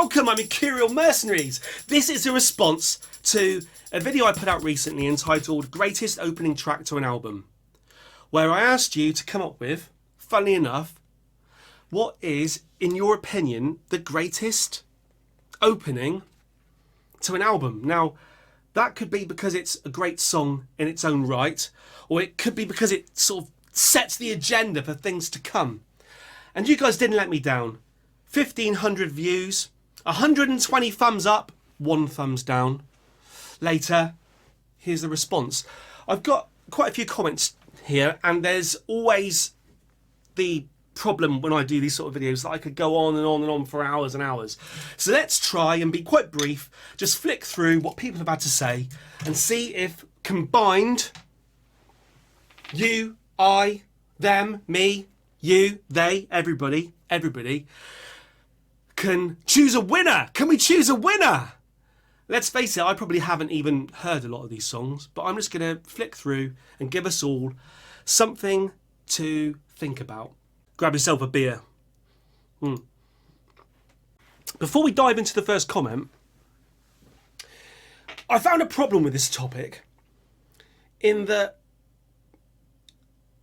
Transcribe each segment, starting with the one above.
Welcome, my Mercurial mercenaries. This is a response to a video I put out recently entitled Greatest Opening Track to an Album, where I asked you to come up with, funnily enough, what is, in your opinion, the greatest opening to an album. Now, that could be because it's a great song in its own right, or it could be because it sort of sets the agenda for things to come. And you guys didn't let me down. 1,500 views, 120 thumbs up, 1 thumbs down. Later, here's the response. I've got quite a few comments here, and there's always the problem when I do these sort of videos that I could go on and on and on for hours and hours. So let's try and be quite brief, just flick through what people have had to say and see if combined, you, I, them, me, you, they, everybody, can choose a winner. Can we choose a winner? Let's face it, I probably haven't even heard a lot of these songs, but I'm just going to flick through and give us all something to think about. Grab yourself a beer. Before we dive into the first comment, I found a problem with this topic in that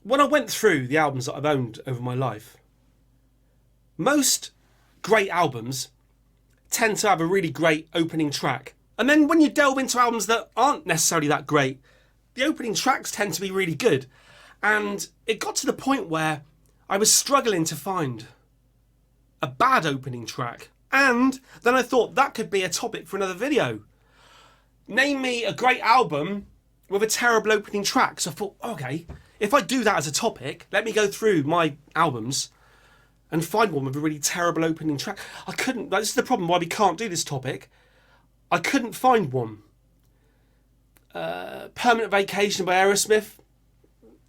when I went through the albums that I've owned over my life, most great albums tend to have a really great opening track. And then when you delve into albums that aren't necessarily that great, the opening tracks tend to be really good. And it got to the point where I was struggling to find a bad opening track. And then I thought that could be a topic for another video. Name me a great album with a terrible opening track. So I thought, okay, if I do that as a topic, let me go through my albums and find one with a really terrible opening track. I couldn't. This is the problem why we can't do this topic. I couldn't find one. Permanent Vacation by Aerosmith.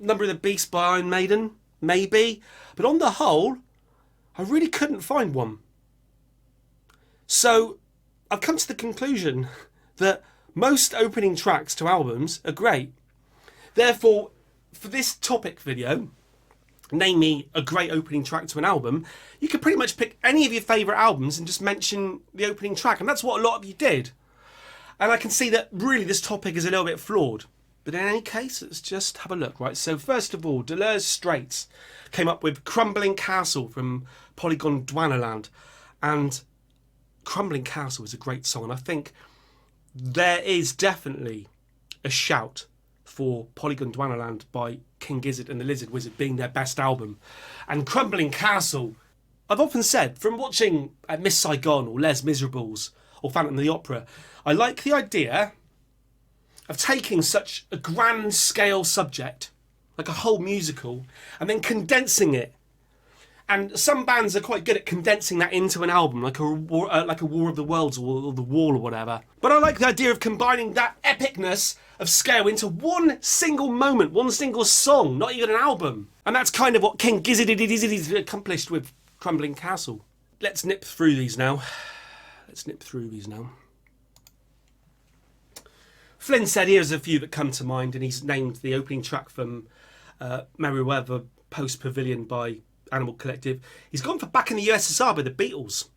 Number of the Beast by Iron Maiden. Maybe. But on the whole, I really couldn't find one. So I've come to the conclusion that most opening tracks to albums are great. Therefore, for this topic video, name me a great opening track to an album, you could pretty much pick any of your favourite albums and just mention the opening track. And that's what a lot of you did. And I can see that really this topic is a little bit flawed. But in any case, let's just have a look, right? So first of all, Deleuze Straits came up with Crumbling Castle from Polygon Dwanaland. And Crumbling Castle is a great song. And I think there is definitely a shout for Polygon Dwanaland by King Gizzard and the Lizard Wizard being their best album. And Crumbling Castle, I've often said, from watching Miss Saigon or Les Miserables or Phantom of the Opera, I like the idea of taking such a grand scale subject, like a whole musical, and then condensing it. And some bands are quite good at condensing that into an album, like a War of the Worlds or The Wall or whatever. But I like the idea of combining that epicness of scale into one single moment, one single song, not even an album. And that's kind of what King Gizzard accomplished with Crumbling Castle. Let's nip through these now. Flynn said here's a few that come to mind, and he's named the opening track from Mercurial Post Pavilion by Animal Collective. He's gone for Back in the USSR by the Beatles.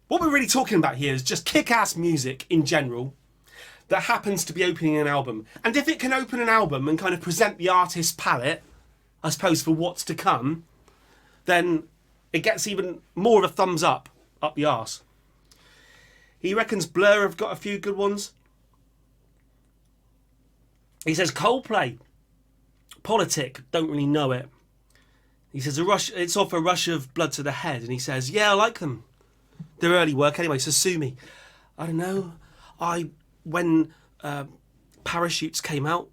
What we're really talking about here is just kick-ass music in general that happens to be opening an album. And if it can open an album and kind of present the artist's palette, I suppose, for what's to come, then it gets even more of a thumbs up the arse. He reckons Blur have got a few good ones. He says Coldplay, Politic, don't really know it. He says it's off a Rush of Blood to the Head, and he says, yeah, I like them. They're early work anyway, so sue me. I don't know. When Parachutes came out,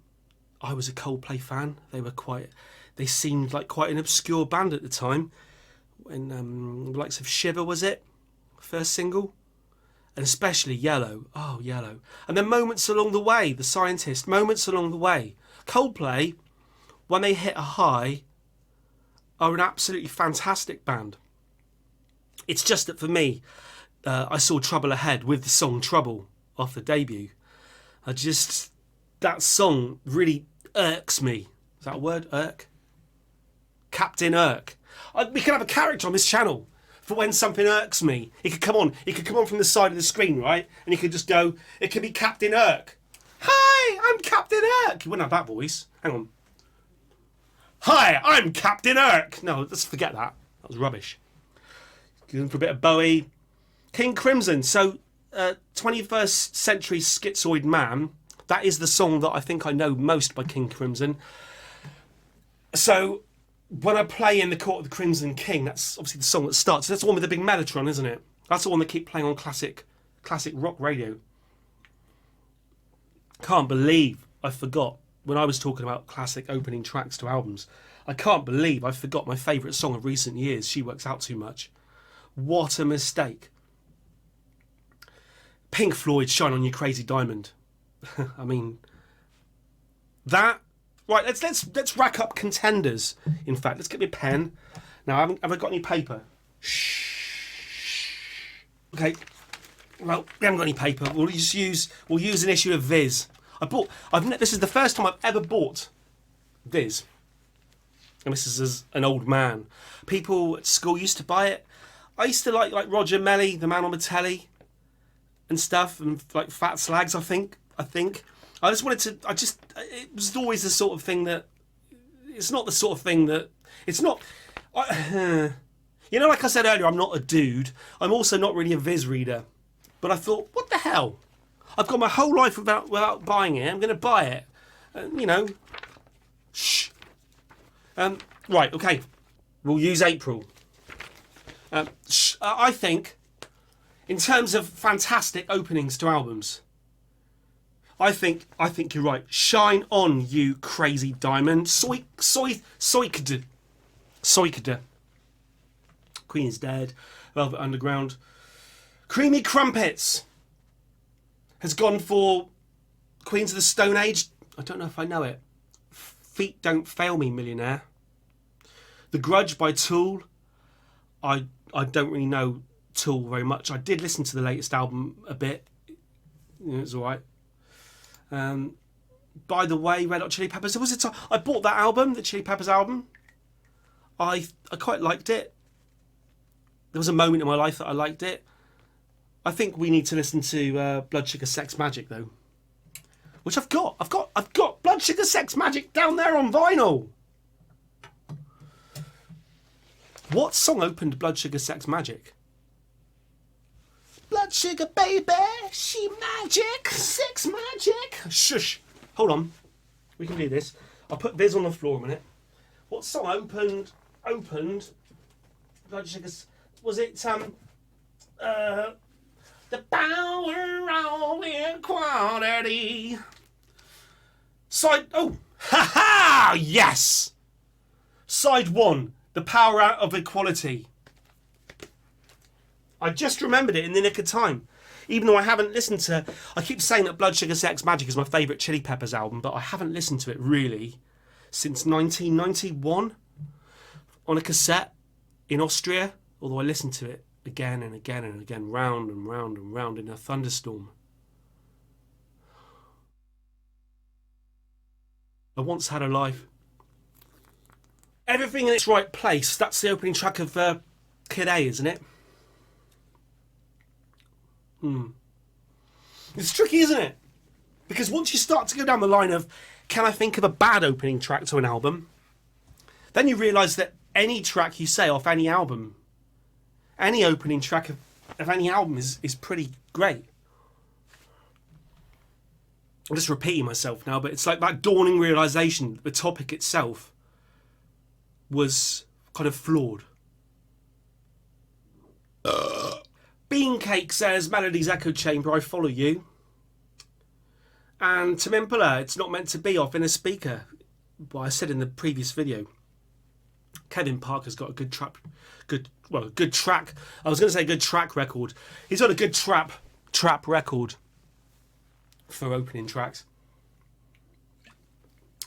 I was a Coldplay fan. They seemed like quite an obscure band at the time. When the likes of Shiver, was it? First single? And especially Yellow. Oh, Yellow. And then Moments Along the Way, The Scientist, Moments Along the Way. Coldplay, when they hit a high, are an absolutely fantastic band. It's just that for me, I saw Trouble Ahead with the song Trouble off the debut. That song really irks me. Is that a word? Irk? Captain Irk. We can have a character on this channel for when something irks me. It could come on. It could come on from the side of the screen, right? And you could just go. It could be Captain Irk. Hi, I'm Captain Irk. You wouldn't have that voice. Hang on. Hi, I'm Captain Irk. No, let's forget that. That was rubbish. Going for a bit of Bowie. King Crimson. So, 21st Century Schizoid Man. That is the song that I think I know most by King Crimson. So, when I play In the Court of the Crimson King, that's obviously the song that starts. That's the one with the big mellotron, isn't it? That's the one that keep playing on classic rock radio. Can't believe I forgot when I was talking about classic opening tracks to albums. I can't believe I forgot my favourite song of recent years, She Works Out Too Much. What a mistake. Pink Floyd, Shine On You Crazy Diamond. I mean, that... Right, let's rack up contenders. In fact, let's get me a pen. Now, have I got any paper? Shh. Okay. Well, we haven't got any paper. We'll use an issue of Viz. This is the first time I've ever bought Viz. And this is as an old man. People at school used to buy it. I used to like Roger Melly, the man on the telly, and stuff, and like Fat Slags. I think. I just wanted to. It was always the sort of thing that. It's not the sort of thing that. It's not. You know, like I said earlier, I'm not a dude. I'm also not really a Viz reader. But I thought, what the hell? I've got my whole life without buying it. I'm going to buy it. You know. Shh. Right, okay. We'll use April. I think, in terms of fantastic openings to albums, I think you're right. Shine On You Crazy Diamond. Soikd. Queen is Dead. Velvet Underground. Creamy Crumpets has gone for Queens of the Stone Age. I don't know if I know it. Feet Don't Fail Me, Millionaire. The Grudge by Tool. I don't really know Tool very much. I did listen to the latest album a bit. It was alright. By the way, Red Hot Chili Peppers. I bought that album, the Chili Peppers album. I quite liked it. There was a moment in my life that I liked it. I think we need to listen to Blood Sugar Sex Magic though, which I've got. I've got Blood Sugar Sex Magic down there on vinyl. What song opened Blood Sugar Sex Magic? Blood sugar baby, she magic, sex magic. Shush. Hold on. We can do this. I'll put Viz on the floor a minute. What song opened Blood Sugar? Was it the power of equality? Yes! Side 1, The Power Out of Equality. I just remembered it in the nick of time. Even though I haven't listened to... I keep saying that Blood Sugar Sex Magic is my favourite Chili Peppers album, but I haven't listened to it really since 1991 on a cassette in Austria, although I listened to it again and again and again, round and round and round in a thunderstorm. I once had a life. Everything in its right place. That's the opening track of Kid A, isn't it? It's tricky, isn't it? Because once you start to go down the line of, can I think of a bad opening track to an album? Then you realise that any track you say off any album, any opening track of any album is pretty great. I'm just repeating myself now, but it's like that dawning realisation that the topic itself was kind of flawed. Beancake says, Melody's Echo Chamber, I follow you. And Tim Impala, It's Not Meant to Be, off In a Speaker. Well, I said in the previous video, Kevin Parker's got a good track. I was going to say good track record. He's got a good trap record for opening tracks.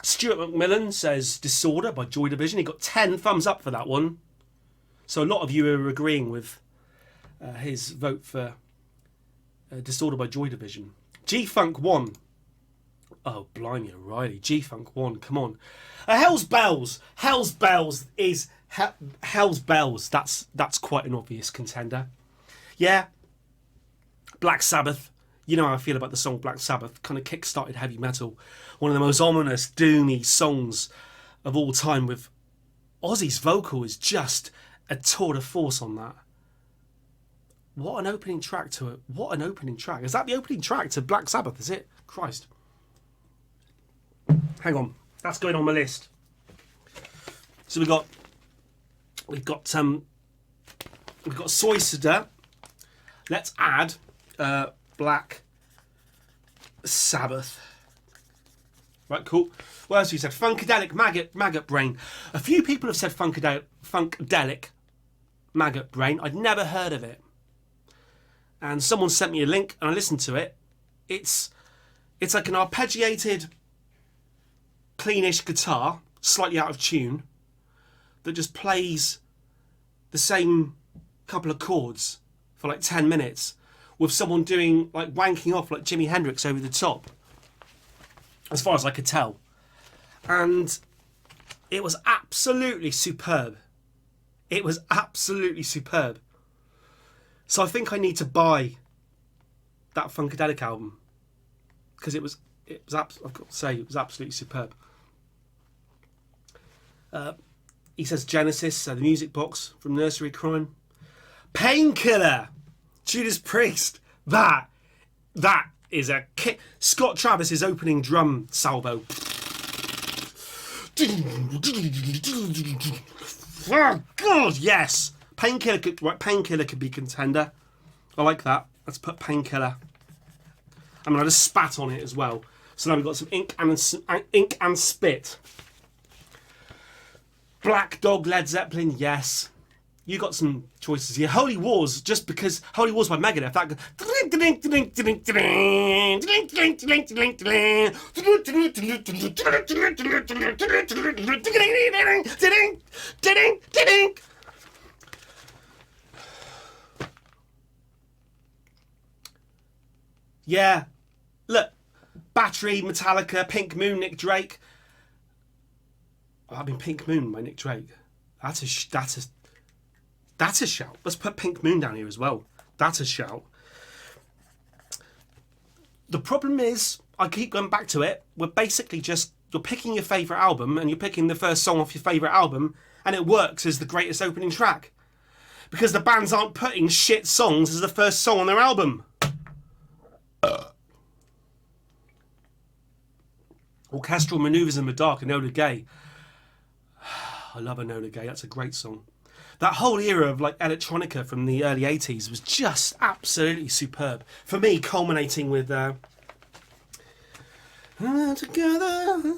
Stuart McMillan says Disorder by Joy Division. He got 10 thumbs up for that one. So a lot of you are agreeing with his vote for Disorder by Joy Division. G-Funk 1. Oh, blimey O'Reilly. G-Funk 1, come on. Hell's Bells. Hell's Bells is Hell's Bells. That's quite an obvious contender. Yeah. Black Sabbath. You know how I feel about the song Black Sabbath. Kind of kick-started heavy metal. One of the most ominous, doomy songs of all time, with Ozzy's vocal is just a tour de force on that. What an opening track to it. What an opening track. Is that the opening track to Black Sabbath, is it? Christ. Hang on. That's going on my list. So we've got Soy Let's add Black Sabbath. Right, cool. What else have you said? Funkadelic Maggot Brain. A few people have said Funkadelic Maggot Brain. I'd never heard of it. And someone sent me a link and I listened to it. It's like an arpeggiated, cleanish guitar, slightly out of tune, that just plays the same couple of chords for like 10 minutes with someone doing like wanking off like Jimi Hendrix over the top, as far as I could tell. And it was absolutely superb. It was absolutely superb. So I think I need to buy that Funkadelic album, because I've got to say, it was absolutely superb. He says Genesis, the music box from Nursery Crime. Painkiller, Judas Priest. That is a kick. Scott Travis's opening drum salvo. Oh God, yes. Painkiller could be contender. I like that. Let's put Painkiller. I mean, I just spat on it as well. So now we've got some ink and spit. Black Dog, Led Zeppelin, yes. You got some choices here. Holy Wars, just because Holy Wars by Megadeth. That yeah. Look, Battery, Metallica, Pink Moon, Nick Drake. I mean, Pink Moon by Nick Drake. That's a shout. Let's put Pink Moon down here as well. That's a shout. The problem is, I keep going back to it. We're basically just, you're picking your favourite album and you're picking the first song off your favourite album, and it works as the greatest opening track. Because the bands aren't putting shit songs as the first song on their album. Orchestral Manoeuvres in the Dark, Enola Gay. I love Enola Gay, that's a great song. That whole era of like electronica from the early 80s was just absolutely superb. For me, culminating with together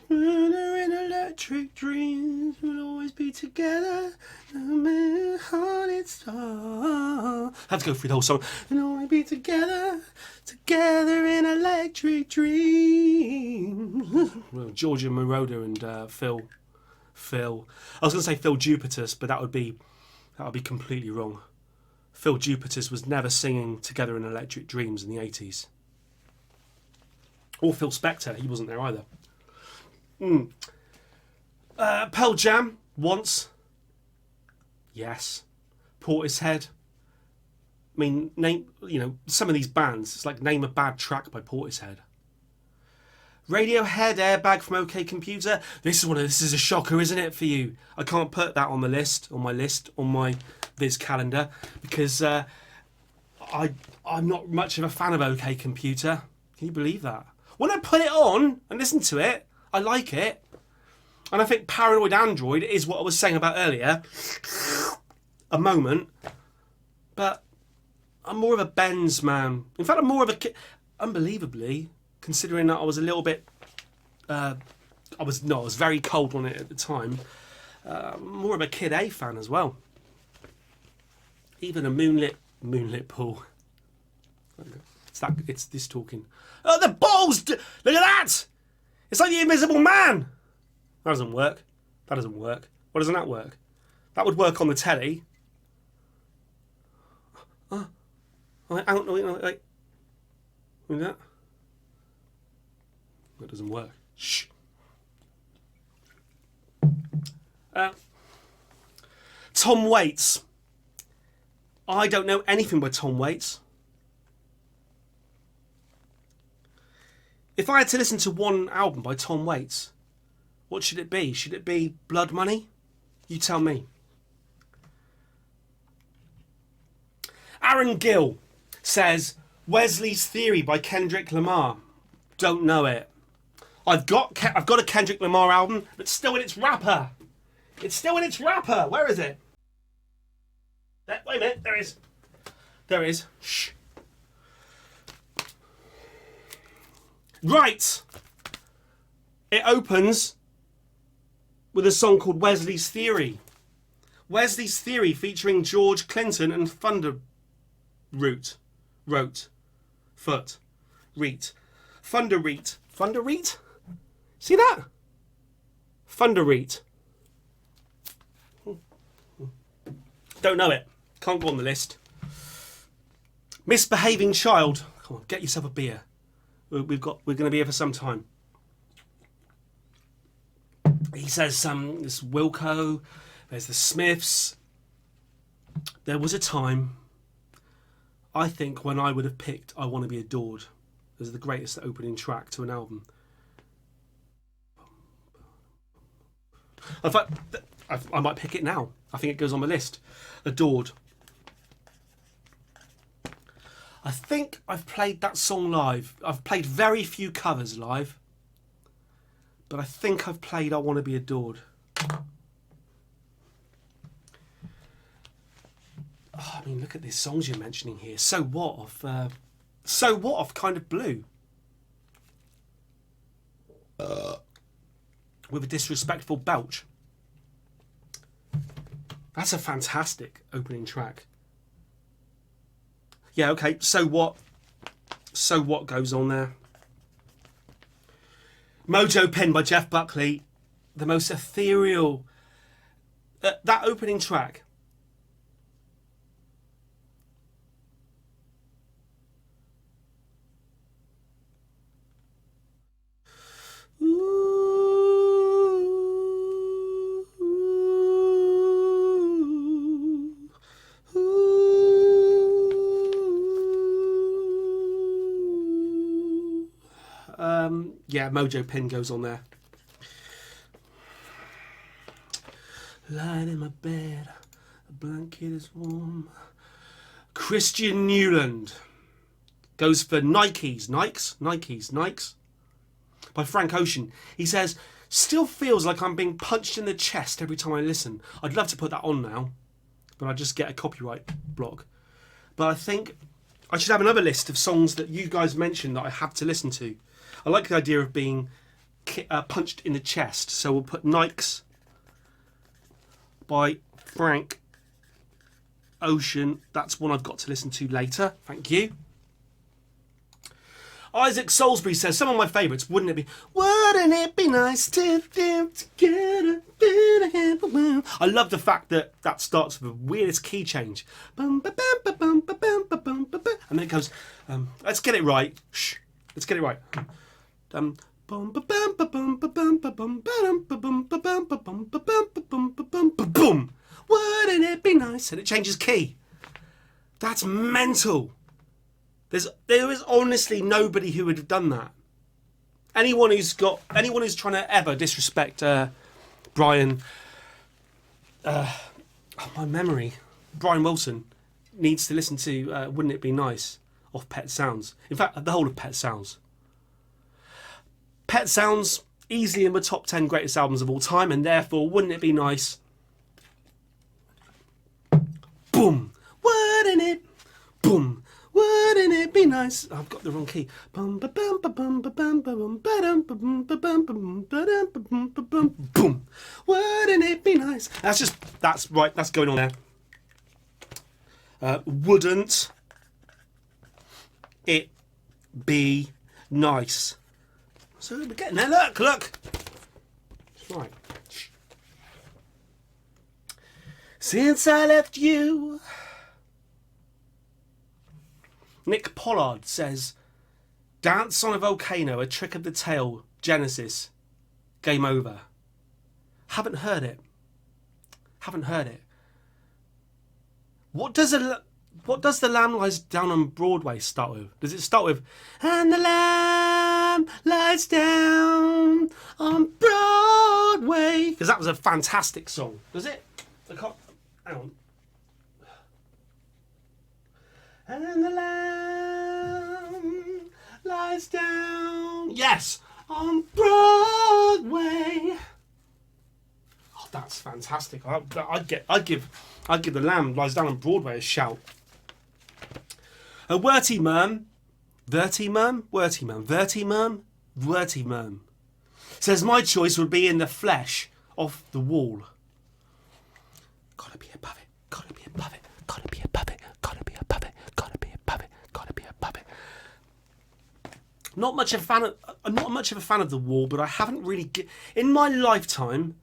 in electric dreams, we'll always be together, no matter how it starts. I have to go through the whole song. We'll always be together in electric dreams. Well, Georgia Moroder and Phil. I was going to say Phil Jupitus, but that would be completely wrong. Phil Jupitus was never singing Together in Electric Dreams in the 80s. Or Phil Spector, he wasn't there either. Pearl Jam, Once. Yes. Portishead. I mean, name, some of these bands, it's like name a bad track by Portishead. Radiohead, Airbag from OK Computer. This is a shocker, isn't it, for you? I can't put that on my Viz calendar, because I'm not much of a fan of OK Computer. Can you believe that? When I put it on and listen to it, I like it. And I think Paranoid Android is what I was saying about earlier. A moment. But I'm more of a Benz man. In fact, I'm more of a... Unbelievably, considering that I was a little bit... I was very cold on it at the time. More of a Kid A fan as well. Even a Moonlit Pool. It's this talking. Oh, the balls! Look at that! It's like the Invisible Man! That doesn't work. Why doesn't that work? That would work on the telly. Wait. Look at that. That doesn't work. Shh. Tom Waits. I don't know anything by Tom Waits. If I had to listen to one album by Tom Waits, what should it be? Should it be Blood Money? You tell me. Aaron Gill says Wesley's Theory by Kendrick Lamar. Don't know it. I've got a Kendrick Lamar album, but still in its wrapper. It's still in its wrapper. Where is it? Wait a minute. There it is. There it is. Shh. Right. It opens with a song called Wesley's Theory. Wesley's Theory featuring George Clinton and Thunder Reet. See that? Thunder Reet. Don't know it. Can't go on the list. Misbehaving Child. Come on, get yourself a beer. We're going to be here for some time. He says there's Wilco, there's the Smiths. There was a time, I think, when I would have picked I Want to Be Adored as the greatest opening track to an album. In fact, I might pick it now. I think it goes on my list. Adored. I think I've played that song live. I've played very few covers live. But I think I've played I Want to Be Adored. Oh, I mean, look at these songs you're mentioning here. So What of Kind of Blue. With a disrespectful belch. That's a fantastic opening track. Yeah, okay, So What goes on there. Mojo Pen by Jeff Buckley. The most ethereal... that opening track. Yeah, Mojo Pin goes on there. Lying in my bed, a blanket is warm. Christian Newland goes for Nikes by Frank Ocean. He says, still feels like I'm being punched in the chest every time I listen. I'd love to put that on now, but I just get a copyright block. But I think I should have another list of songs that you guys mentioned that I have to listen to. I like the idea of being punched in the chest. So we'll put Nikes by Frank Ocean. That's one I've got to listen to later. Thank you. Isaac Salisbury says, some of my favourites, wouldn't it be nice to live together? I love the fact that that starts with the weirdest key change. And then it goes, let's get it right. Shh, let's get it right. Wouldn't it be nice? And it changes key. That's mental. There is honestly nobody who would have done that. Anyone who's trying to ever disrespect Brian, my memory, Brian Wilson needs to listen to Wouldn't It Be Nice off Pet Sounds. In fact, the whole of Pet Sounds. Pet Sounds easily in the top 10 greatest albums of all time, and therefore Wouldn't It Be Nice? Boom. Wouldn't it? Boom. Wouldn't it be nice? I've got the wrong key. Boom. Wouldn't it be nice? That's right. That's going on there. Wouldn't it be nice? So we're getting there. Look. Right. Since I left you. Nick Pollard says, Dance on a Volcano, A Trick of the Tail, Genesis, Game Over. Haven't heard it. What does the Lamb Lies Down on Broadway start with? Does it start with, and the Lamb lies down on Broadway? Because that was a fantastic song. Does it? I can't. Hang on. And the Lamb lies down. Yes, on Broadway. Oh, that's fantastic. I'd give the Lamb Lies Down on Broadway a shout. A worty murm says my choice would be In the Flesh off the Wall. Gotta be above it. Gotta be above it. Gotta be above it. Gotta be above it. Gotta be above it. Gotta be above it. I'm not much of a fan of The Wall, but I haven't really in my lifetime.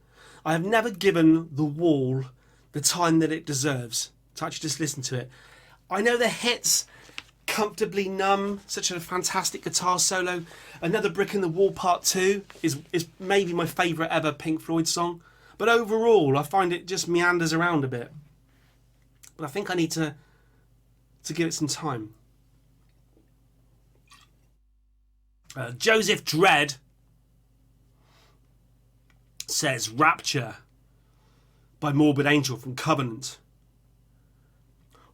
I have never given The Wall the time that it deserves to actually just listen to it. I know the hits, Comfortably Numb, such a fantastic guitar solo. Another Brick in the Wall Part 2 is maybe my favourite ever Pink Floyd song. But overall, I find it just meanders around a bit. But I think I need to give it some time. Joseph Dredd says Rapture by Morbid Angel from Covenant.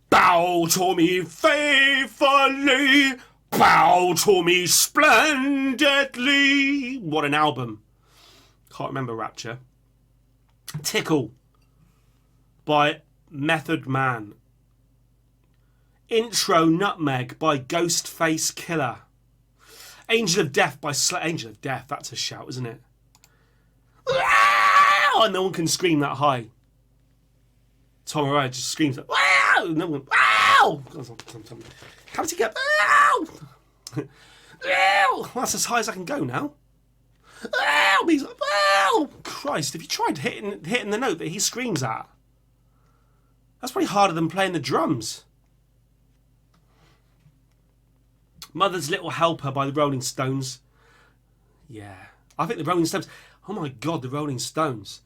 Bow to me faithfully, bow to me splendidly. What an album. Can't remember Rapture. Tickle by Method Man. Intro Nutmeg by Ghostface Killer. Angel of Death by Angel of Death, that's a shout, isn't it? Wow! And no one can scream that high. Tom Araya just screams like, wow! No one, wow! How does he get, wow! Wow! That's as high as I can go now. Wow! He's like, wow! Christ, have you tried hitting the note that he screams at? That's probably harder than playing the drums. Mother's Little Helper by the Rolling Stones. Yeah. I think the Rolling Stones... Oh my God, the Rolling Stones.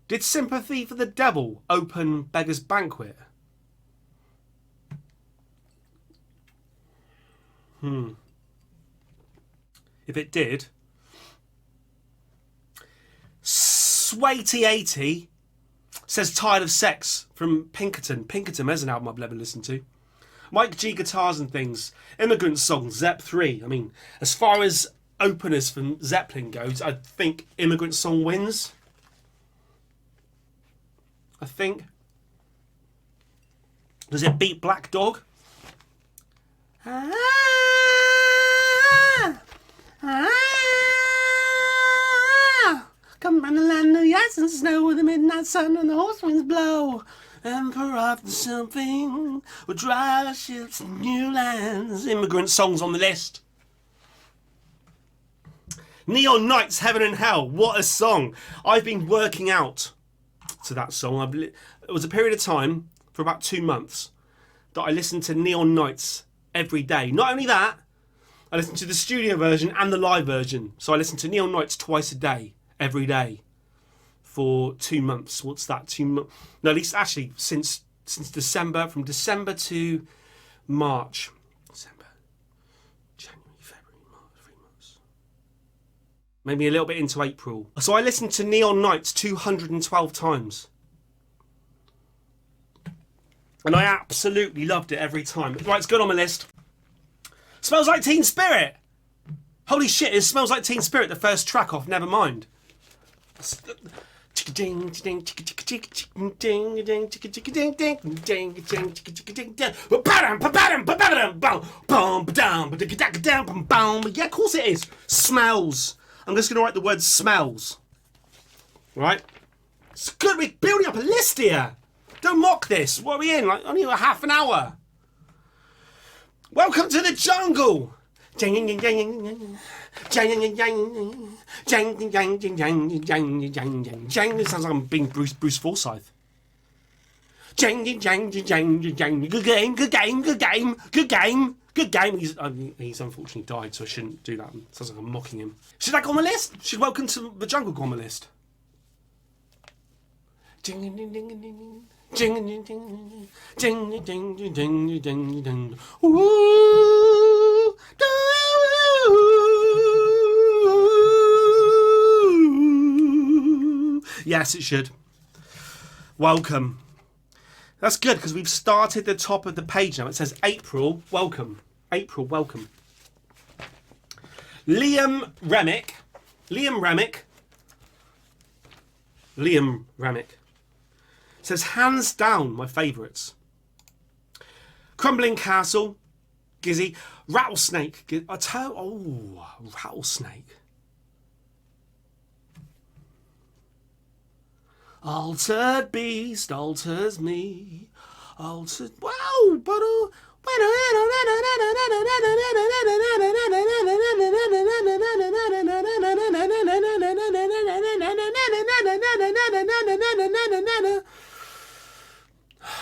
Did Sympathy for the Devil open Beggar's Banquet? If it did... Swayty80 says Tired of Sex from Pinkerton. Pinkerton, there's an album I've never listened to. Mike G Guitars and Things. Immigrant Song, Zepp 3. I mean, as far as openers from Zeppelin goes, I think Immigrant Song wins. I think. Does it beat Black Dog? Come from the land of ice and snow where the midnight sun and the horse winds blow. Emperor of the something will drive our ships to new lands. Immigrant Songs on the list. Neon Nights, Heaven and Hell. What a song. I've been working out to that song. It was a period of time for about 2 months that I listened to Neon Nights every day. Not only that, I listened to the studio version and the live version. So I listened to Neon Nights twice a day, every day. For 2 months. What's that? 2 months? No, at least actually since December, from December to March. December, January, February, March, 3 months. Maybe a little bit into April. So I listened to Neon Nights 212 times. And I absolutely loved it every time. Right, it's good on my list. Smells Like Teen Spirit. Holy shit, it Smells Like Teen Spirit, the first track off Nevermind. Yeah, of course it is. Smells. I'm just going to write the word smells. Right? It's good. We're building up a list here. Don't mock this. What are we in? Like only a half an hour. Welcome to the jungle. It sounds like I'm being Bruce Forsyth. Good game, good game, good game, good game, good game. He's unfortunately died, so I shouldn't do that. Sounds like I'm mocking him. Should that go on my list? Should Welcome to the Jungle go on my list? Ding ding ding ding ding ding ding ding ding. Ooh, yes, it should. Welcome. That's good because we've started the top of the page now. It says April, welcome. April, welcome. Liam Remick says, hands down, my favourites. Crumbling Castle, Gizzy. Rattlesnake. Rattlesnake. Altered beast alters me. Altered. Wow, but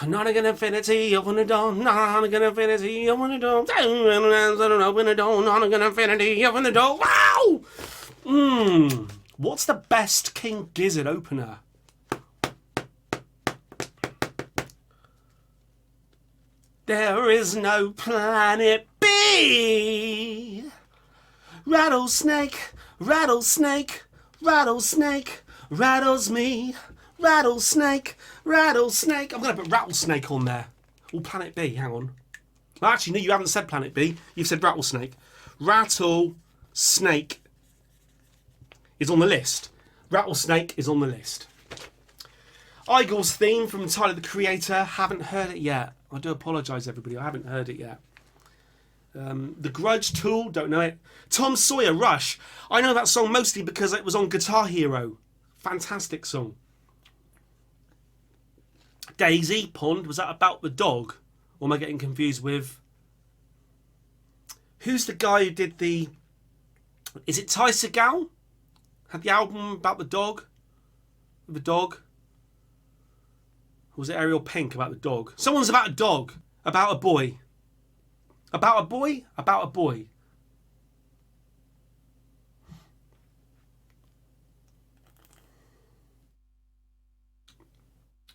Nottingham Infinity, open the door. Nottingham Infinity, open the door. Open the door. Nottingham Infinity, open the door. Wow! What's the best King Gizzard opener? There is no planet B. Rattlesnake, rattlesnake, rattlesnake, rattles me. Rattlesnake, rattlesnake. I'm going to put rattlesnake on there. Or planet B, hang on. Actually, no, you haven't said planet B. You've said rattlesnake. Rattlesnake is on the list. Rattlesnake is on the list. Igor's theme from Tyler the Creator. Haven't heard it yet. I do apologise, everybody. I haven't heard it yet. The Grudge Tool. Don't know it. Tom Sawyer, Rush. I know that song mostly because it was on Guitar Hero. Fantastic song. Daisy Pond. Was that about the dog? Or am I getting confused with... Who's the guy who did the... Is it Ty Segall? Had the album about the dog? The dog? Or was it Ariel Pink about the dog? Someone's about a dog. About a boy. About a boy? About a boy.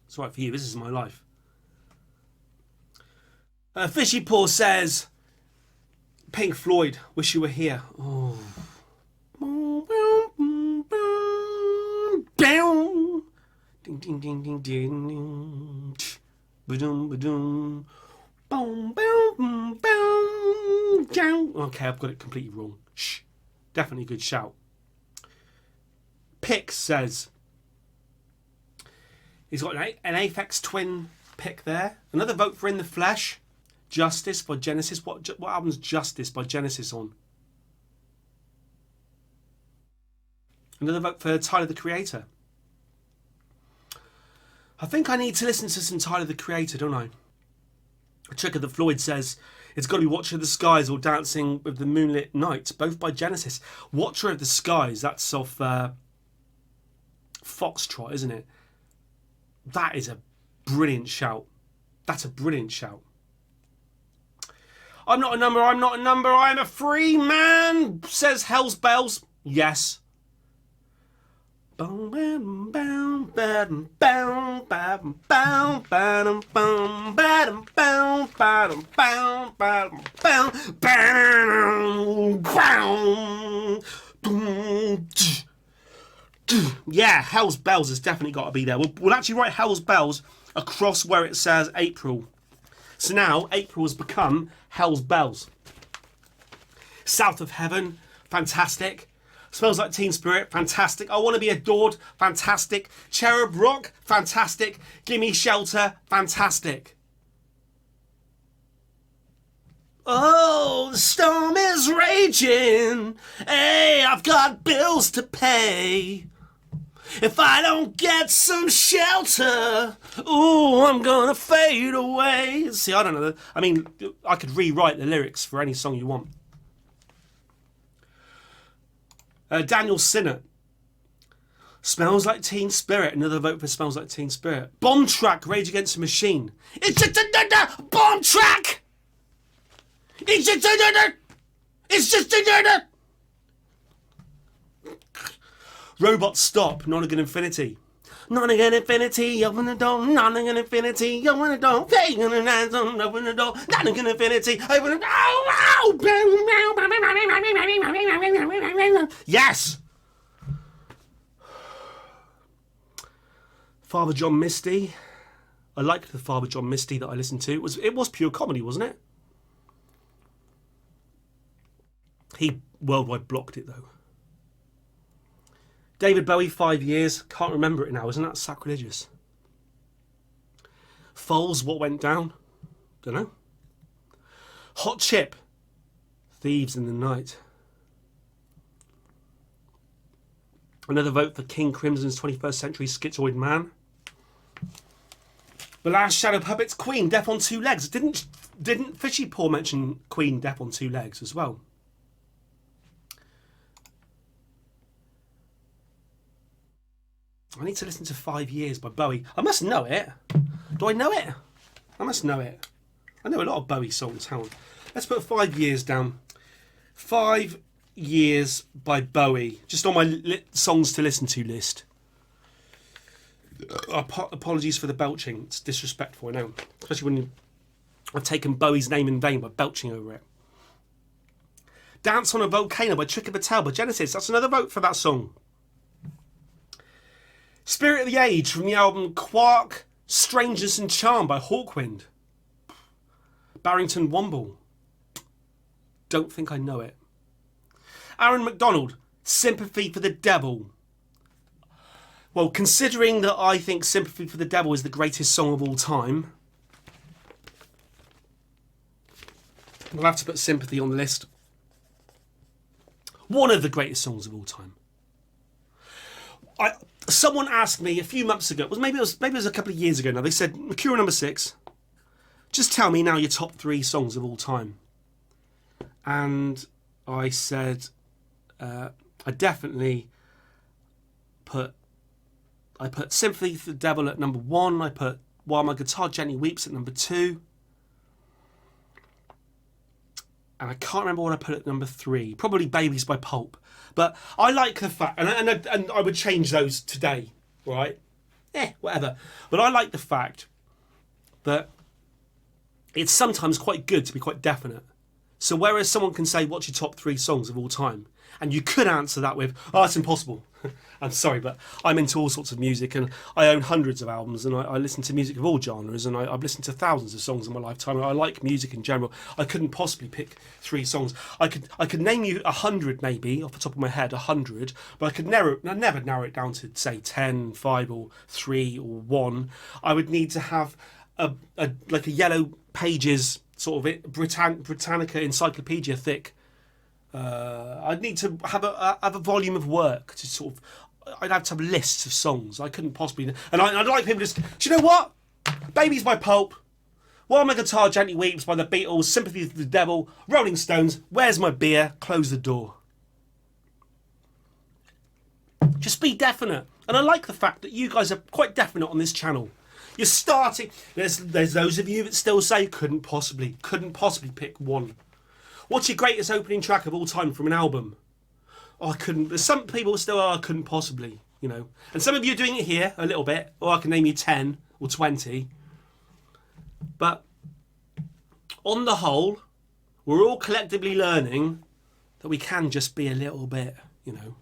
It's all right for you. This is my life. Fishy Paw says, Pink Floyd, wish you were here. Oh. Ding ding ding ding ding. Ba-dum ba-dum. Boom boom boom. Okay, I've got it completely wrong. Shh. Definitely a good shout. Pick says he's got an Aphex Twin pick there. Another vote for In the Flesh. Justice by Genesis. What album's Justice by Genesis on? Another vote for Tyler the Creator. I think I need to listen to some Tyler the Creator, don't I? Trick of the Floyd says it's got to be Watcher of the Skies or Dancing with the Moonlit Night, both by Genesis. Watcher of the Skies, that's off Foxtrot, isn't it? That is a brilliant shout. That's a brilliant shout. I'm not a number, I'm not a number, I'm a free man, says Hell's Bells. Yes. Yes, Hell's Bells has definitely got to be there. We'll actually write Hell's Bells across where it says April. So now April has become Hell's Bells. South of Heaven, fantastic. Smells Like Teen Spirit, fantastic. I Want to Be Adored, fantastic. Cherub Rock, fantastic. Gimme Shelter, fantastic. Oh, the storm is raging. Hey, I've got bills to pay. If I don't get some shelter, ooh, I'm gonna fade away. See, I don't know. I mean, I could rewrite the lyrics for any song you want. Daniel Sinnott. Smells Like Teen Spirit. Another vote for Smells Like Teen Spirit. Bomb Track, Rage Against the Machine. It's just a bomb track! It's just a... It's just a... Robot Stop, Nottingham Infinity. Nothing in infinity, open the door. Nothing in infinity, open the door. Fake on the hands, open the door. Nothing in infinity, open the door. Yes! Father John Misty. I liked the Father John Misty that I listened to. It was pure comedy, wasn't it? He worldwide blocked it, though. David Bowie, 5 years. Can't remember it now. Isn't that sacrilegious? Foles, What Went Down? Don't know. Hot Chip. Thieves in the Night. Another vote for King Crimson's 21st Century Schizoid Man. The Last Shadow Puppets, Queen, Death on Two Legs. Didn't Fishy Paw mention Queen, Death on Two Legs as well? I need to listen to 5 Years by Bowie. I must know it. Do I know it? I must know it. I know a lot of Bowie songs. Hang on. Let's put 5 Years down. 5 Years by Bowie. Just on my songs to listen to list. Apologies for the belching. It's disrespectful, I know. Especially when I've taken Bowie's name in vain by belching over it. Dance on a Volcano by Trick of a Tail by Genesis. That's another vote for that song. Spirit of the Age from the album Quark, Strangeness and Charm by Hawkwind. Barrington Womble. Don't think I know it. Aaron Macdonald, Sympathy for the Devil. Well, considering that I think Sympathy for the Devil is the greatest song of all time, we'll have to put Sympathy on the list. One of the greatest songs of all time. Someone asked me a few months ago, maybe it was a couple of years ago now, they said, Mercurial number 6, just tell me now your top 3 songs of all time. And I said, I definitely put Sympathy for the Devil at number 1. I put While My Guitar Gently Weeps at number 2. And I can't remember what I put at number 3. Probably Babies by Pulp. But I like the fact, and I would change those today, right? Whatever. But I like the fact that it's sometimes quite good to be quite definite. So whereas someone can say, what's your top 3 songs of all time? And you could answer that with, oh, it's impossible. I'm sorry, but I'm into all sorts of music and I own hundreds of albums and I listen to music of all genres and I've listened to thousands of songs in my lifetime. I like music in general. I couldn't possibly pick 3 songs. I could name you 100 maybe, off the top of my head, 100, but I never narrow it down to, say, 10, 5 or 3 or 1. I would need to have a yellow pages, sort of Britannica encyclopedia thick. I'd need to have a volume of work to sort of. I'd have to have lists of songs. I couldn't possibly. And I'd like people to just. Do you know what? Babies by Pulp. While My Guitar Gently Weeps by the Beatles. Sympathy for the Devil. Rolling Stones. Where's My Beer? Close the Door. Just be definite. And I like the fact that you guys are quite definite on this channel. You're starting. There's those of you that still say couldn't possibly pick one. What's your greatest opening track of all time from an album? Oh, I couldn't. There's some people still I couldn't possibly, you know. And some of you are doing it here a little bit, or I can name you 10 or 20. But on the whole, we're all collectively learning that we can just be a little bit, you know.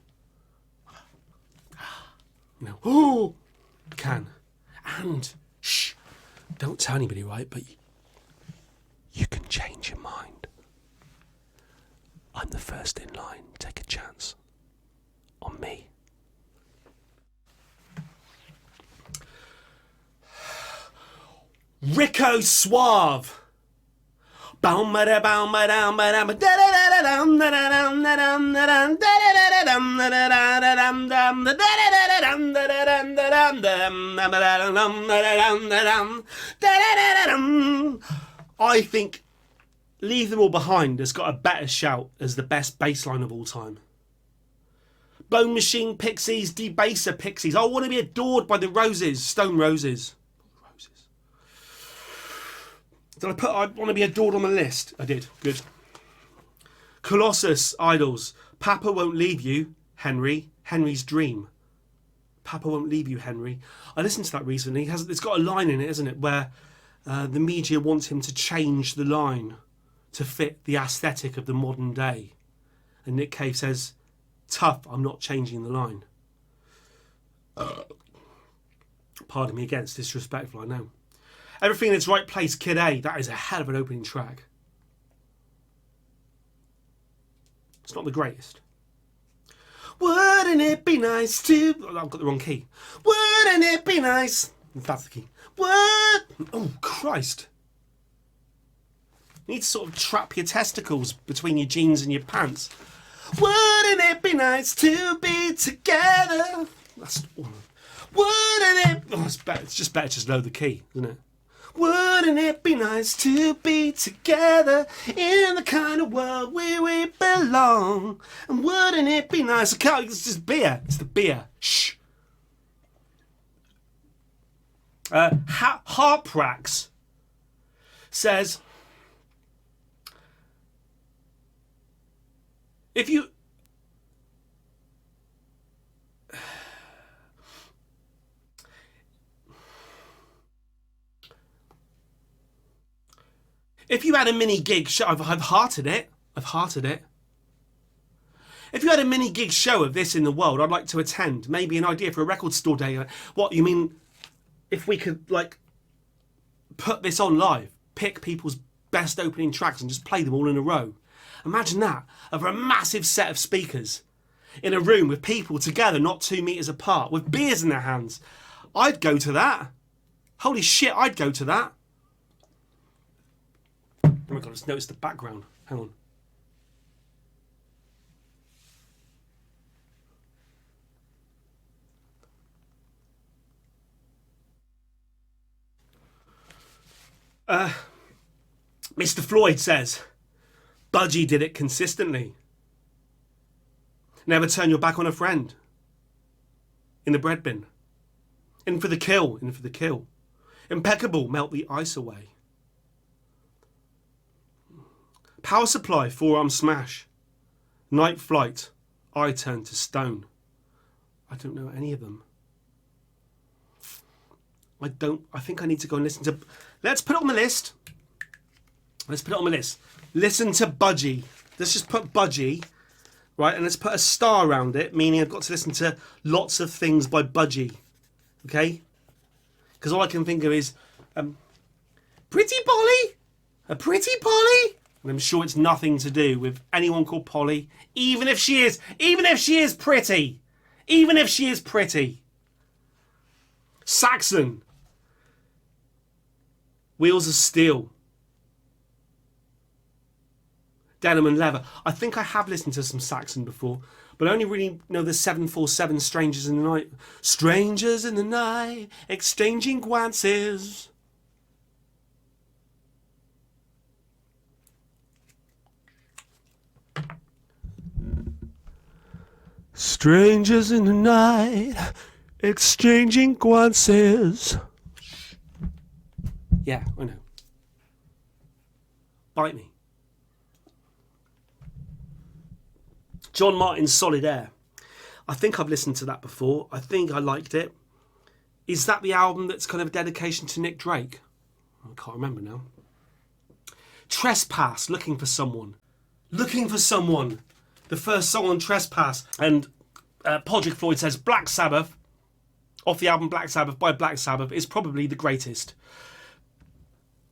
Oh, can. And, shh, don't tell anybody, right? But you can change your mind. I'm the first in line. Take a chance on me. Rico Suave. I think Leave Them All Behind has got a better shout as the best bass line of all time. Bone Machine Pixies, Debaser Pixies. I Want to Be Adored by the Roses, Stone Roses. Did I put I Want to Be Adored on the list? I did. Good. Colossus, Idols. Papa Won't Leave You, Henry. Henry's Dream. Papa Won't Leave You, Henry. I listened to that recently. It's got a line in it, isn't it, where the media wants him to change the line to fit the aesthetic of the modern day. And Nick Cave says, tough, I'm not changing the line. Pardon me again, it's disrespectful, I know. Everything in its right place, Kid A. That is a hell of an opening track. It's not the greatest. Wouldn't it be nice to... Oh, I've got the wrong key. Wouldn't it be nice... That's the key. What? Oh, Christ. You need to sort of trap your testicles between your jeans and your pants. Wouldn't it be nice to be together? That's... Wouldn't it... Oh, it's just better to know the key, isn't it? Wouldn't it be nice to be together in the kind of world where we belong? And wouldn't it be nice... It's just beer. It's the beer. Shh. Harprax says... If you... If you had a mini gig show, I've hearted it. I've hearted it. If you had a mini gig show of this in the world, I'd like to attend. Maybe an idea for a record store day. What, you mean if we could, like, put this on live, pick people's best opening tracks and just play them all in a row? Imagine that, over a massive set of speakers in a room with people together, not 2 meters apart, with beers in their hands. I'd go to that. Holy shit, I'd go to that. Oh my God, I just noticed the background. Hang on. Mr. Floyd says, Budgie did it consistently. Never turn your back on a friend. In the bread bin. In for the kill. In for the kill. Impeccable, melt the ice away. Power supply, forearm smash. Night flight, I turn to stone. I don't know any of them. I think I need to go and listen to... Let's put it on the list. Let's put it on the list. Listen to Budgie. Let's just put Budgie, right? And let's put a star around it, meaning I've got to listen to lots of things by Budgie. Okay? Because all I can think of is... Pretty Polly? A Pretty Polly? And I'm sure it's nothing to do with anyone called Polly, even if she is pretty. Even if she is pretty. Saxon. Wheels of Steel. Denim and Leather. I think I have listened to some Saxon before, but I only really know the 747 Strangers in the Night. Strangers in the night, exchanging glances. Strangers in the night, exchanging glances. Yeah, I know. Bite me. John Martin's Solid Air. I think I've listened to that before. I think I liked it. Is that the album that's kind of a dedication to Nick Drake? I can't remember now. Trespass, Looking for Someone. Looking for Someone. The first song on Trespass. And Podrick Floyd says Black Sabbath, off the album Black Sabbath by Black Sabbath, is probably the greatest.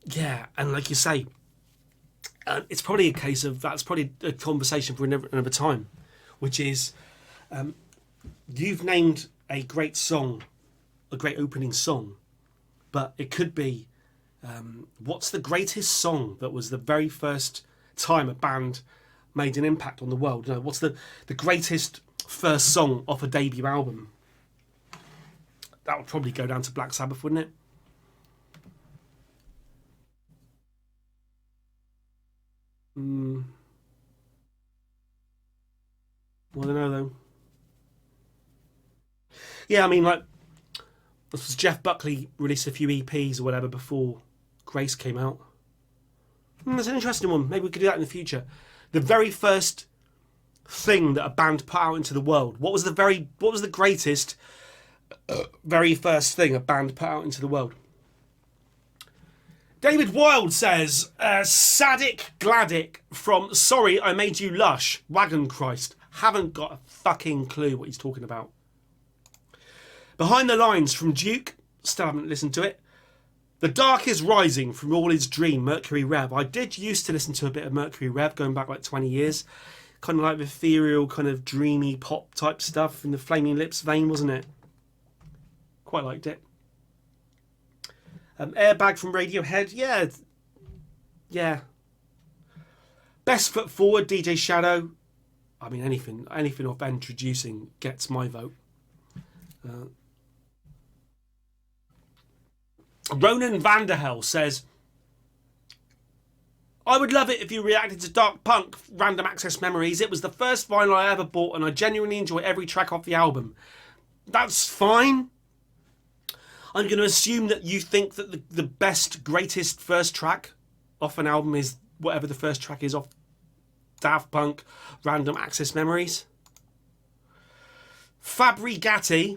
Yeah, and like you say, it's probably a case of, that's probably a conversation for another time, which is, you've named a great song, a great opening song, but it could be, what's the greatest song that was the very first time a band made an impact on the world? You know, what's the greatest first song off a debut album? That would probably go down to Black Sabbath, wouldn't it? Well, I don't know though. Yeah, I mean, like, this was Jeff Buckley released a few EPs or whatever before Grace came out. That's an interesting one. Maybe we could do that in the future. The very first thing that a band put out into the world. What was the greatest very first thing a band put out into the world. David Wilde says, Sadik Gladik from Sorry I Made You Lush, Wagon Christ. Haven't got a fucking clue what he's talking about. Behind the Lines from Duke, still haven't listened to it. The Dark is Rising from All Is Dream, Mercury Rev. I did used to listen to a bit of Mercury Rev going back like 20 years. Kind of like ethereal, kind of dreamy pop type stuff in the Flaming Lips vein, wasn't it? Quite liked it. Airbag from Radiohead, yeah. Best Foot Forward, DJ Shadow. I mean, anything off Introducing gets my vote. Ronan Vanderhel says, I would love it if you reacted to Dark Punk Random Access Memories. It was the first vinyl I ever bought and I genuinely enjoy every track off the album. That's fine. I'm going to assume that you think that the best, greatest first track off an album is whatever the first track is off Daft Punk Random Access Memories. Fabri Gatti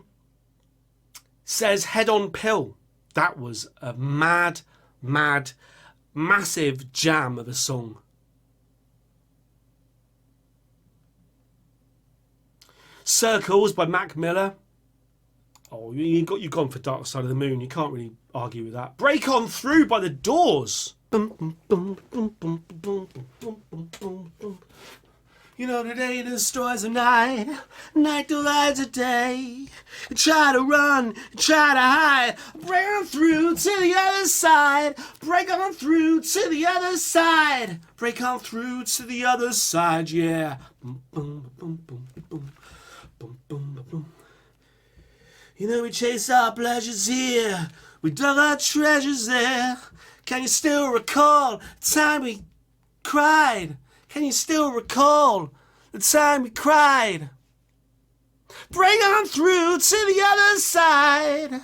says Head on Pill. That was a mad, massive jam of a song. Circles by Mac Miller. Oh, you've gone for Dark Side of the Moon. You can't really argue with that. Break On Through by The Doors. You know, the day destroys the night, night divides the day. You try to run, you try to hide, break on through to the other side, break on through to the other side, break on through to the other side, yeah. You know, we chase our pleasures here, we dug our treasures there. Can you still recall the time we cried? Can you still recall the time we cried? Break on through to the other side.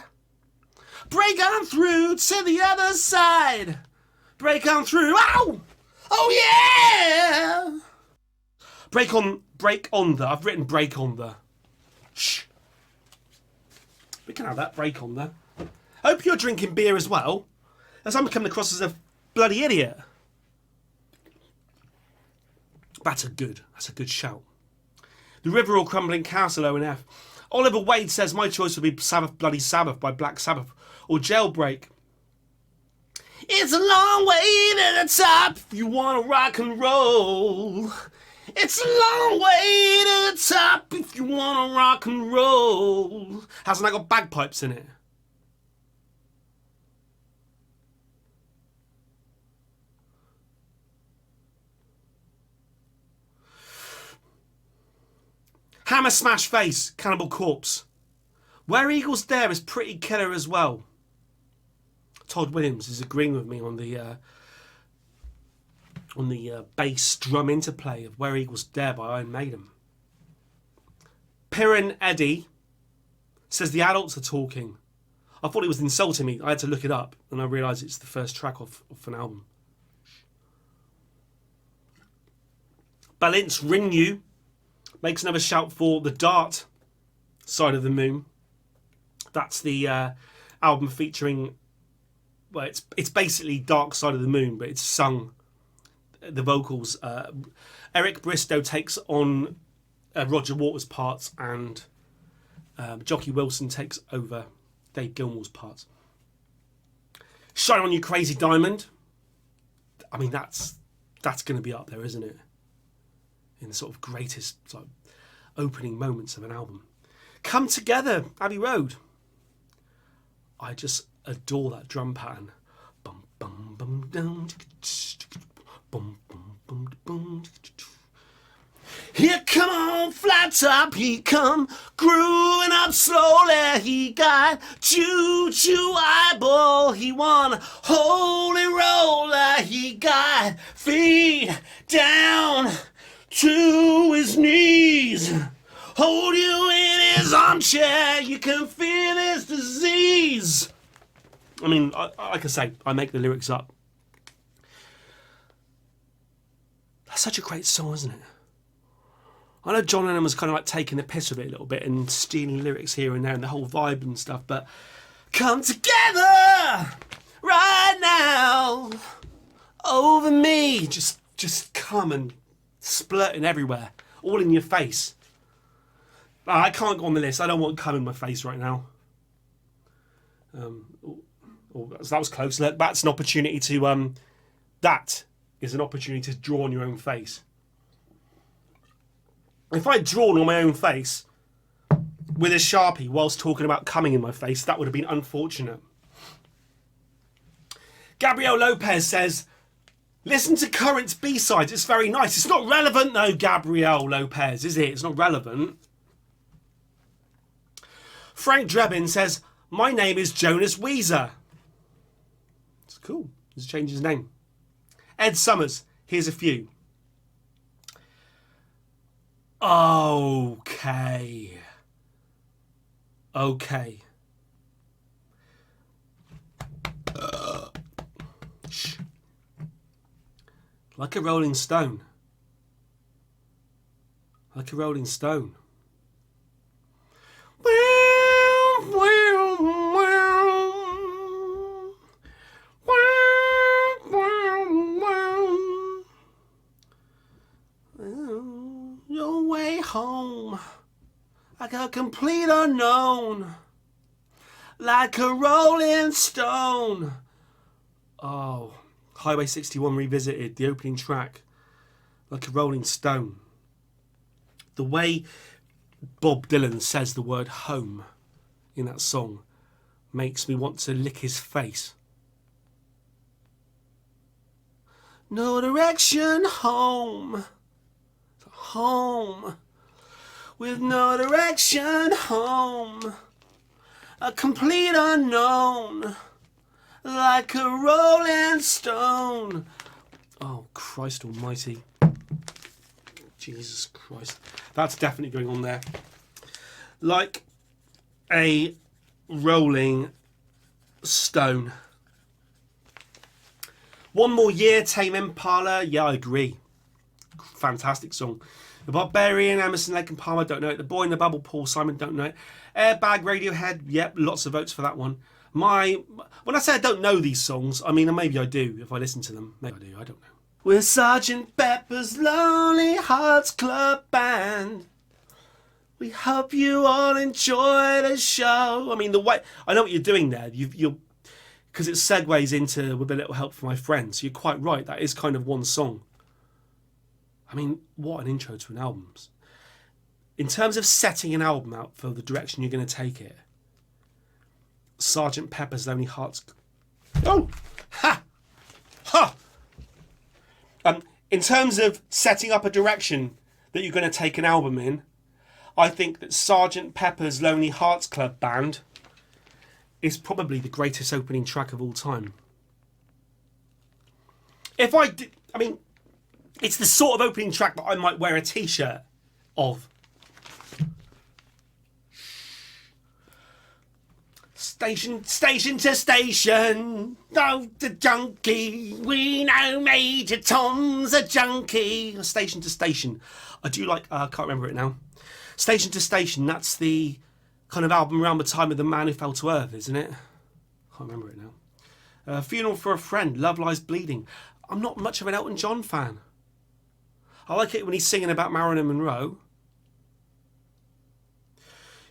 Break on through to the other side. Break on through. Ow! Oh yeah! Break on the. I've written break on the. Shh. We can have that break on the. Hope you're drinking beer as well, as I'm coming across as a bloody idiot. That's a good shout. The River All Crumbling Castle, O&F. Oliver Wade says, my choice would be Sabbath Bloody Sabbath by Black Sabbath or Jailbreak. It's a long way to the top if you want to rock and roll. It's a long way to the top if you want to rock and roll. Hasn't that got bagpipes in it? Hammer Smash Face, Cannibal Corpse. Where Eagles Dare is pretty killer as well. Todd Williams is agreeing with me on the bass drum interplay of Where Eagles Dare by Iron Maiden. Piran Eddie says the adults are talking. I thought he was insulting me. I had to look it up and I realised it's the first track off an album. Balint's Ring You makes another shout for the Dark Side of the Moon. That's the album featuring, well, it's basically Dark Side of the Moon, but it's sung, the vocals. Eric Bristow takes on Roger Waters' parts, and Jockey Wilson takes over Dave Gilmour's parts. Shine On You Crazy Diamond. I mean, that's going to be up there, isn't it? In the sort of greatest opening moments of an album. Come Together, Abbey Road. I just adore that drum pattern. Bum, bum, bum, down, bum, bum, bum, bum. Here come on, flat top, he come, grooving up slowly, he got choo-choo eyeball, he won holy roller, he got feet down to his knees, hold you in his armchair, you can feel his disease. I mean, like I say, I make the lyrics up. That's such a great song, isn't it? I know John Lennon was kind of like taking the piss of it a little bit and stealing lyrics here and there and the whole vibe and stuff, but come together right now over me. Just come and splurting everywhere, all in your face. I can't go on the list. I don't want cum in my face right now. That was close. That's an opportunity to that is an opportunity to draw on your own face. If I'd drawn on my own face with a Sharpie whilst talking about coming in my face, that would have been unfortunate. Gabrielle Lopez says, listen to Current's B-sides. It's very nice. It's not relevant though, Gabrielle Lopez, is it? It's not relevant. Frank Drebin says, my name is Jonas Weezer. It's cool. He's changed his name. Ed Summers, here's a few. Okay. Shh. Like a Rolling Stone. Like a Rolling Stone. Your way home, like a complete unknown, like a rolling stone. Oh, Highway 61 Revisited, the opening track, like a rolling stone. The way Bob Dylan says the word home in that song makes me want to lick his face. No direction home. Home. With no direction home. A complete unknown. Like a rolling stone. Oh, Christ almighty. Jesus Christ. That's definitely going on there. Like a rolling stone. One More Year, Tame Impala. Yeah, I agree. Fantastic song. The Barbarian, Emerson, Lake and Palmer, don't know it. The Boy in the Bubble, Paul Simon, don't know it. Airbag, Radiohead, yep, lots of votes for that one. When I say I don't know these songs, I mean maybe I do if I listen to them. Maybe I do, I don't know. We're Sgt. Pepper's Lonely Hearts Club Band. We hope you all enjoy the show. I mean, the way I know what you're doing there. You're because it segues into With a Little Help from My Friends. You're quite right. That is kind of one song. I mean, what an intro to an album. In terms of setting an album out for the direction you're going to take it, Sgt. Pepper's Lonely Hearts... Oh! Ha! Ha! In terms of setting up a direction that you're going to take an album in, I think that Sgt. Pepper's Lonely Hearts Club Band is probably the greatest opening track of all time. I mean, it's the sort of opening track that I might wear a t-shirt of. Station to station, oh, the junkie, we know Major Tom's a junkie. Station to station. I do like, I can't remember it now. Station to Station, that's the kind of album around the time of The Man Who Fell to Earth, isn't it? Can't remember it now. Funeral for a Friend, Love Lies Bleeding. I'm not much of an Elton John fan. I like it when he's singing about Marilyn Monroe.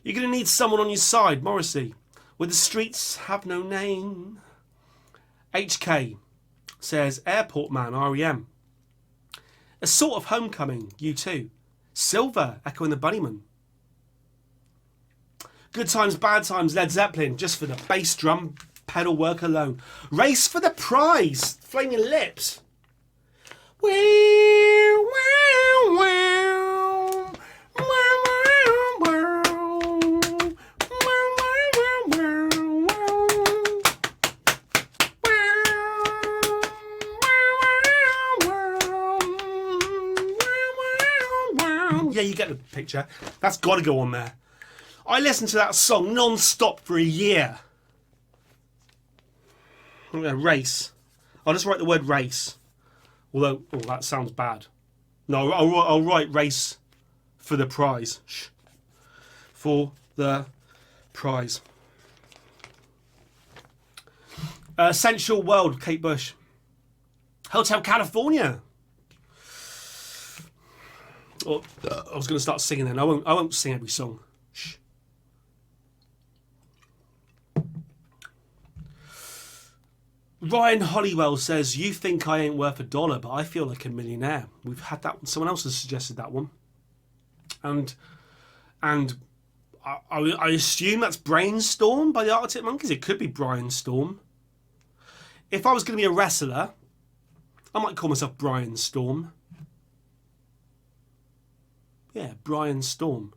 You're going to need someone on your side, Morrissey. Where the streets have no name. HK says Airport Man, REM. A Sort of Homecoming, U2. Silver, Echo and the Bunnymen. Good Times, Bad Times, Led Zeppelin, just for the bass drum pedal work alone. Race for the Prize, Flaming Lips. Yeah, you get the picture. That's got to go on there. I listened to that song non-stop for a year. I'm going to race. I'll just write the word race. Although, that sounds bad. No, I'll write race for the prize. Shh. For the prize. Sensual World, Kate Bush. Hotel California. Oh, I was going to start singing then. I won't sing every song. Shh. Ryan Hollywell says, you think I ain't worth $1, but I feel like a millionaire. We've had that one. Someone else has suggested that one. And I assume that's Brainstorm by the Arctic Monkeys. It could be Brian Storm. If I was going to be a wrestler, I might call myself Brian Storm. Yeah, Brian Storm.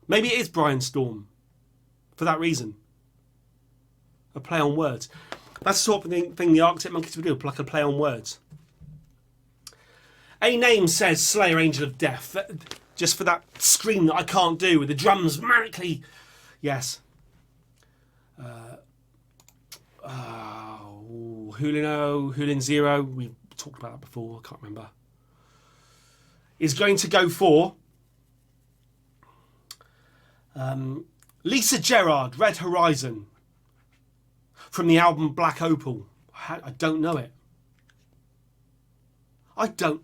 Maybe it is Brian Storm. For that reason. A play on words. That's the sort of thing the Arctic Monkeys would do, like a play on words. A Name says Slayer Angel of Death. Just for that scream that I can't do with the drums manically. Yes. Hulin Zero. We talked about that before. I can't remember. Is going to go for Lisa Gerrard, Red Horizon, from the album Black Opal. I don't know it. I don't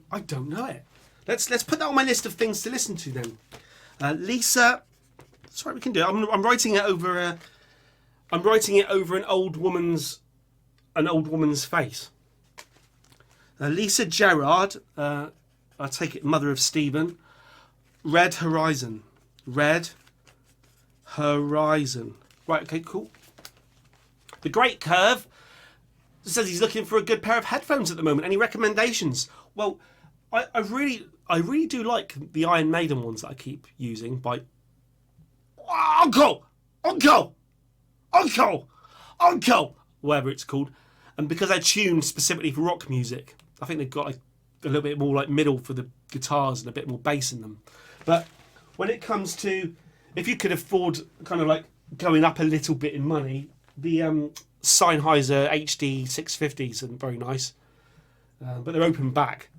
know it. Let's put that on my list of things to listen to then. Lisa, that's right, we can do it. I'm writing it over. I'm writing it over an old woman's face. Lisa Gerrard. I take it, mother of Stephen. Red Horizon. Red Horizon. Right. Okay. Cool. The Great Curve says he's looking for a good pair of headphones at the moment. Any recommendations? Well, I really do like the Iron Maiden ones that I keep using by Uncle, whatever it's called. And because they're tuned specifically for rock music, I think they've got a little bit more like middle for the guitars and a bit more bass in them. But when it comes to, if you could afford kind of like going up a little bit in money, the Sennheiser HD 650s are very nice. But they're open back,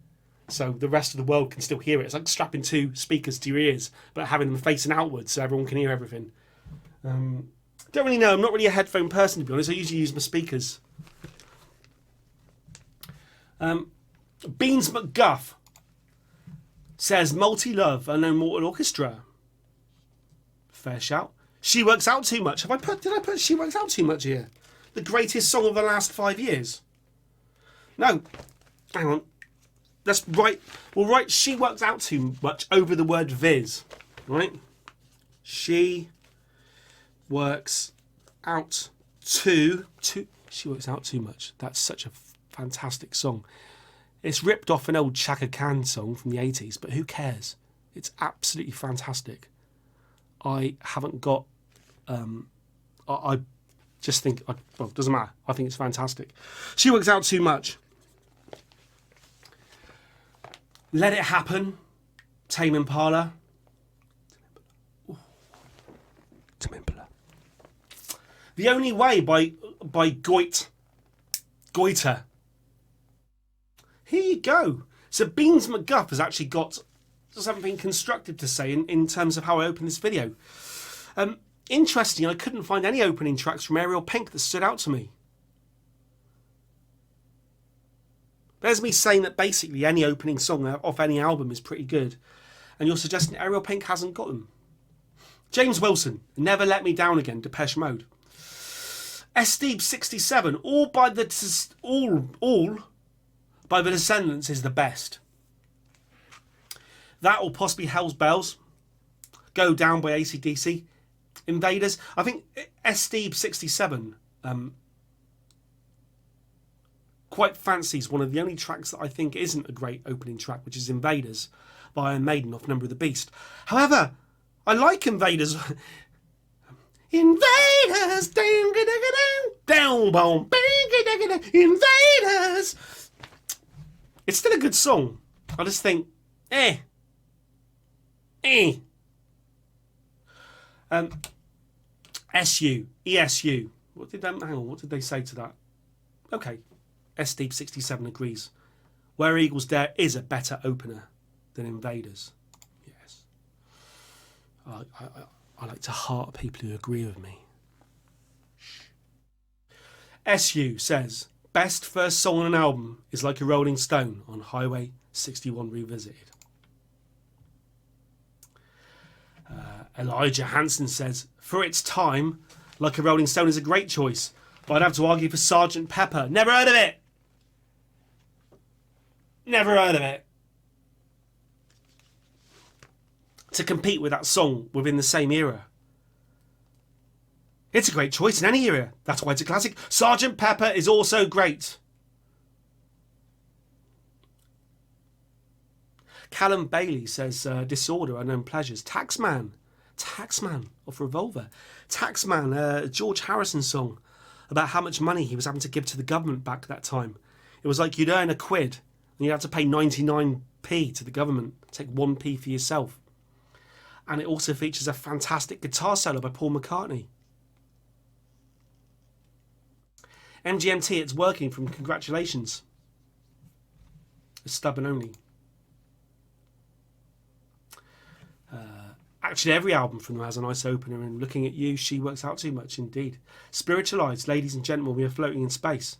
so the rest of the world can still hear it. It's like strapping two speakers to your ears, but having them facing outwards so everyone can hear everything. Don't really know. I'm not really a headphone person, to be honest. I usually use my speakers. Beans McGuff says Multi-Love and No Mortal Orchestra. Fair shout. She Works Out Too Much. Did I put She Works Out Too Much here? The greatest song of the last 5 years. No. Hang on. We'll write She Works Out Too Much over the word Viz. Right? She works out She Works Out Too Much. That's such a fantastic song. It's ripped off an old Chaka Khan song from the 80s, but who cares? It's absolutely fantastic. I haven't got... I just think... Well, it doesn't matter. I think it's fantastic. She Works Out Too Much. Let It Happen. Tame Impala. Tame Impala. The Only Way by Goiter. Here you go. So Beans McGuff has actually got something constructive to say in terms of how I open this video. Interesting, I couldn't find any opening tracks from Ariel Pink that stood out to me. There's me saying that basically any opening song off any album is pretty good, and you're suggesting Ariel Pink hasn't got them. James Wilson, Never Let Me Down Again, Depeche Mode. SD 67, All by the Descendants is the best. That or possibly Hell's Bells. Go Down by AC/DC. Invaders. I think SD 67 quite fancies one of the only tracks that I think isn't a great opening track, which is Invaders by Iron Maiden off Number of the Beast. However, I like Invaders. Invaders, down, boom, Invaders. It's still a good song. I just think, ESU. What did they say to that? Okay, SD 67 agrees. Where Eagles Dare is a better opener than Invaders. Yes. I like to heart people who agree with me. SU says, best first song on an album is Like a Rolling Stone on Highway 61 Revisited. Elijah Hansen says, for its time, Like a Rolling Stone is a great choice, but I'd have to argue for Sergeant Pepper. Never heard of it. Never heard of it. To compete with that song within the same era. It's a great choice in any era. That's why it's a classic. Sergeant Pepper is also great. Callum Bailey says, Disorder, Unknown Pleasures. Taxman off Revolver. Taxman, George Harrison song about how much money he was having to give to the government back that time. It was like you'd earn a quid and you'd have to pay 99p to the government. Take 1p for yourself. And it also features a fantastic guitar solo by Paul McCartney. MGMT, it's working from Congratulations. It's stubborn only. Actually, every album from them has a nice opener, and Looking at You, She Works Out Too Much, indeed. Spiritualized, Ladies and Gentlemen, We Are Floating in Space.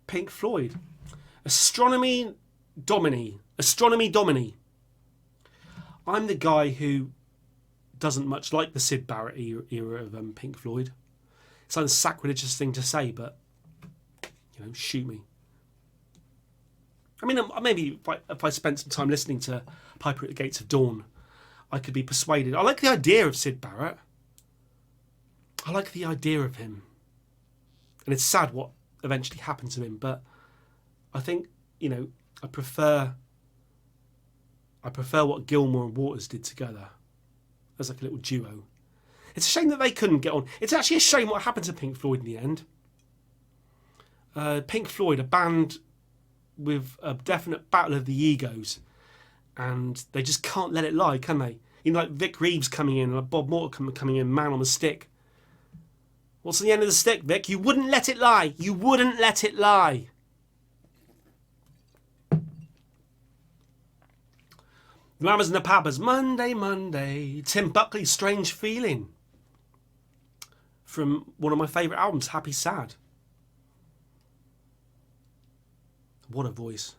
Pink Floyd. Astronomy Domini. I'm the guy who doesn't much like the Syd Barrett era of Pink Floyd. It's like a sacrilegious thing to say, but, shoot me. I mean, maybe if I spent some time listening to Piper at the Gates of Dawn, I could be persuaded. I like the idea of Syd Barrett. I like the idea of him. And it's sad what eventually happened to him, but I think, I prefer what Gilmour and Waters did together as like a little duo. It's a shame that they couldn't get on. It's actually a shame what happened to Pink Floyd in the end. Pink Floyd, a band with a definite battle of the egos, and they just can't let it lie, can they? Like Vic Reeves coming in, like Bob Mortimer coming in, man on the stick. What's the end of the stick, Vic? You wouldn't let it lie. You wouldn't let it lie. The Mamas and the Papas, Monday. Tim Buckley's Strange Feeling. From one of my favourite albums, Happy Sad. What a voice.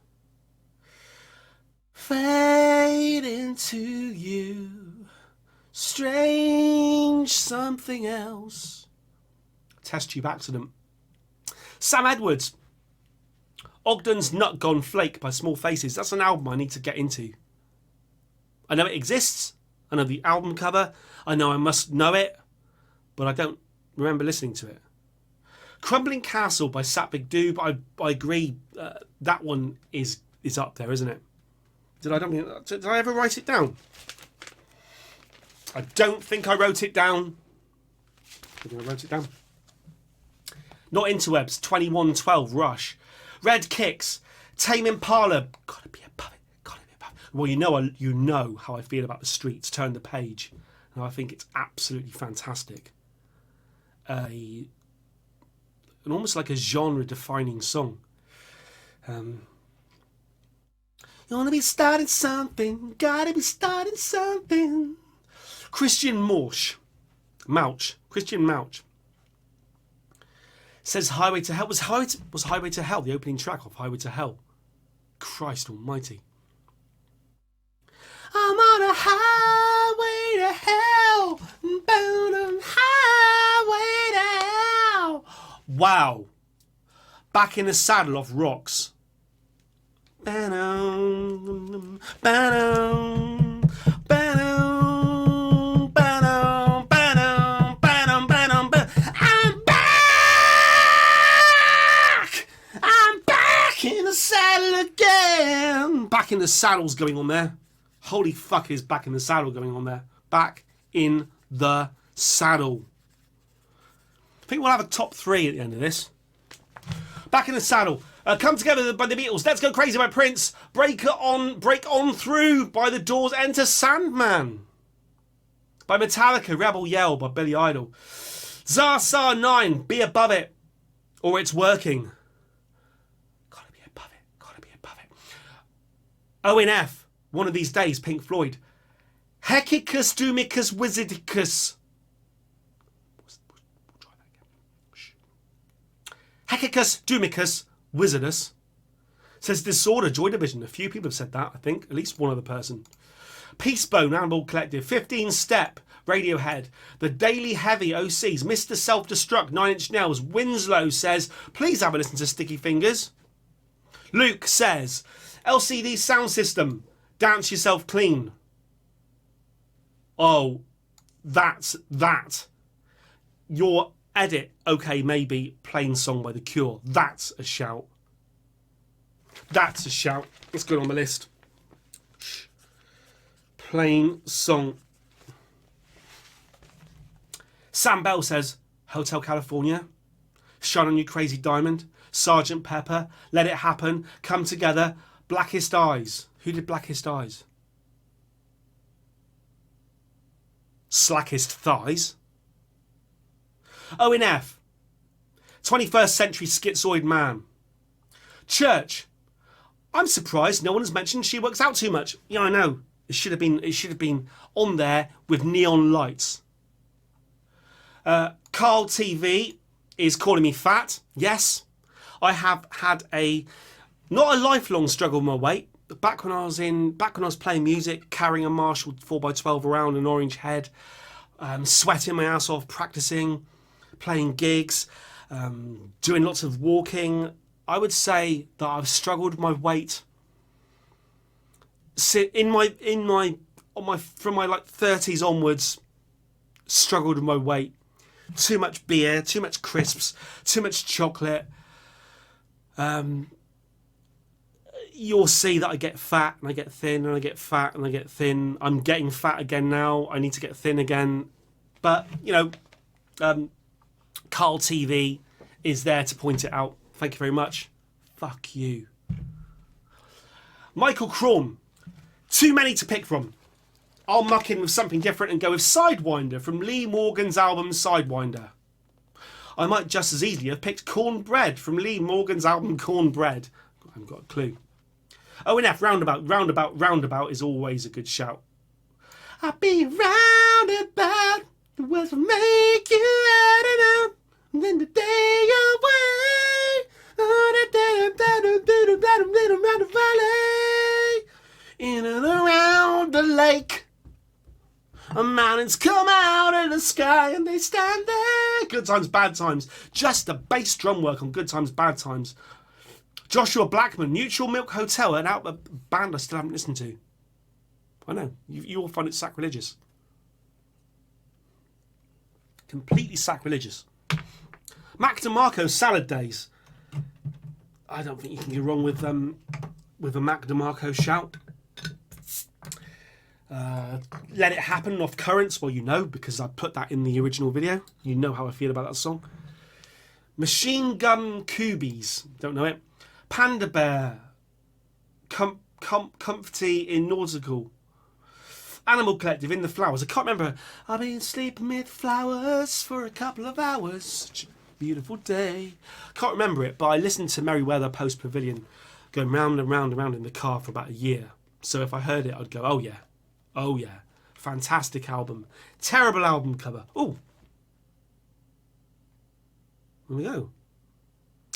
Fade into you, strange something else. Test Tube Accident. Sam Edwards. Ogden's Nut Gone Flake by Small Faces. That's an album I need to get into. I know it exists. I know the album cover. I know I must know it. But I don't remember listening to it. Crumbling Castle by Sapvik Doob. I agree. That one is up there, isn't it? Did I ever write it down? I don't think I wrote it down. I think I wrote it down. Not Interwebs. 2112 Rush. Red Kicks. Tame Impala. Gotta be above it. Well, you know how I feel about The Streets. Turn the Page. And I think it's absolutely fantastic. And almost like a genre-defining song. You wanna be starting something, gotta be starting something. Christian Mauch. Christian Mauch. Says Highway to Hell. Was Highway to Hell the opening track of Highway to Hell? Christ almighty. I'm on a highway to hell, bound on highway to hell. Wow. Back in the Saddle off Rocks. I'm back in the saddle again. Back in the Saddle's going on there. Holy fuck, is Back in the Saddle going on there. Back in the Saddle. I think we'll have a top 3 at the end of this. Back in the Saddle. Come Together by the Beatles. Let's Go Crazy by Prince. Break On Through by The Doors. Enter Sandman by Metallica. Rebel Yell by Billy Idol. Zar 9. Be Above It or It's Working. Gotta be above it. ONF. One of These Days. Pink Floyd. Hecicus Dumicus Wizardicus. Hecicus Dumicus Wizardus says disorder, Joy Division. A few people have said that, I think. At least one other person. Peacebone, Animal Collective. 15 Step, Radiohead. The Daily Heavy, OCs. Mr. Self-Destruct, 9 Inch Nails. Winslow says, please have a listen to Sticky Fingers. Luke says, LCD Sound System, Dance Yourself Clean. Oh, that's that. Your edit, okay, maybe Plain Song by The Cure. That's a shout. That's a shout. Let's go on the list. Plain Song. Sam Bell says, Hotel California, Shine on You Crazy Diamond, Sergeant Pepper, Let It Happen, Come Together, Blackest Eyes. Who did Blackest Eyes? Slackest Thighs. Owen F. 21st Century Schizoid Man. Church. I'm surprised no one has mentioned She Works Out Too Much. Yeah, I know. It should have been on there with neon lights. Carl TV is calling me fat. Yes, I have had not a lifelong struggle with my weight. But back when I was playing music, carrying a Marshall 4x12 around an orange head, sweating my ass off, practicing, playing gigs, doing lots of walking, I would say that I've struggled with my weight from my like 30s onwards. Struggled with my weight. Too much beer, too much crisps, too much chocolate. You'll see that I get fat and I get thin and I get fat and I get thin. I'm getting fat again now. I need to get thin again. But, you know, Carl TV is there to point it out. Thank you very much. Fuck you. Michael Crawn. Too many to pick from. I'll muck in with something different and go with Sidewinder from Lee Morgan's album Sidewinder. I might just as easily have picked Cornbread from Lee Morgan's album Cornbread. I haven't got a clue. ONF, Roundabout is always a good shout. I'll be roundabout, the words will make you out and out, and then the day away, around the valley, in and around the lake. Mountains come out of the sky and they stand there. Good times, bad times. Just the bass drum work on Good Times, Bad Times. Joshua Blackman, Neutral Milk Hotel, a band I still haven't listened to. I know, you all find it sacrilegious. Completely sacrilegious. Mac DeMarco, Salad Days. I don't think you can go wrong with a Mac DeMarco shout. Let It Happen off Currents. Well, you know, because I put that in the original video. You know how I feel about that song. Machine Gun Coobies. Don't know it. Panda Bear. Comfy in Nautical. Animal Collective, In the Flowers. I can't remember. I've been sleeping with flowers for a couple of hours. Such a beautiful day. Can't remember it, but I listened to Merryweather Post Pavilion going round and round and round in the car for about a year. So if I heard it, I'd go, oh yeah. Oh yeah. Fantastic album. Terrible album cover. Oh. There we go.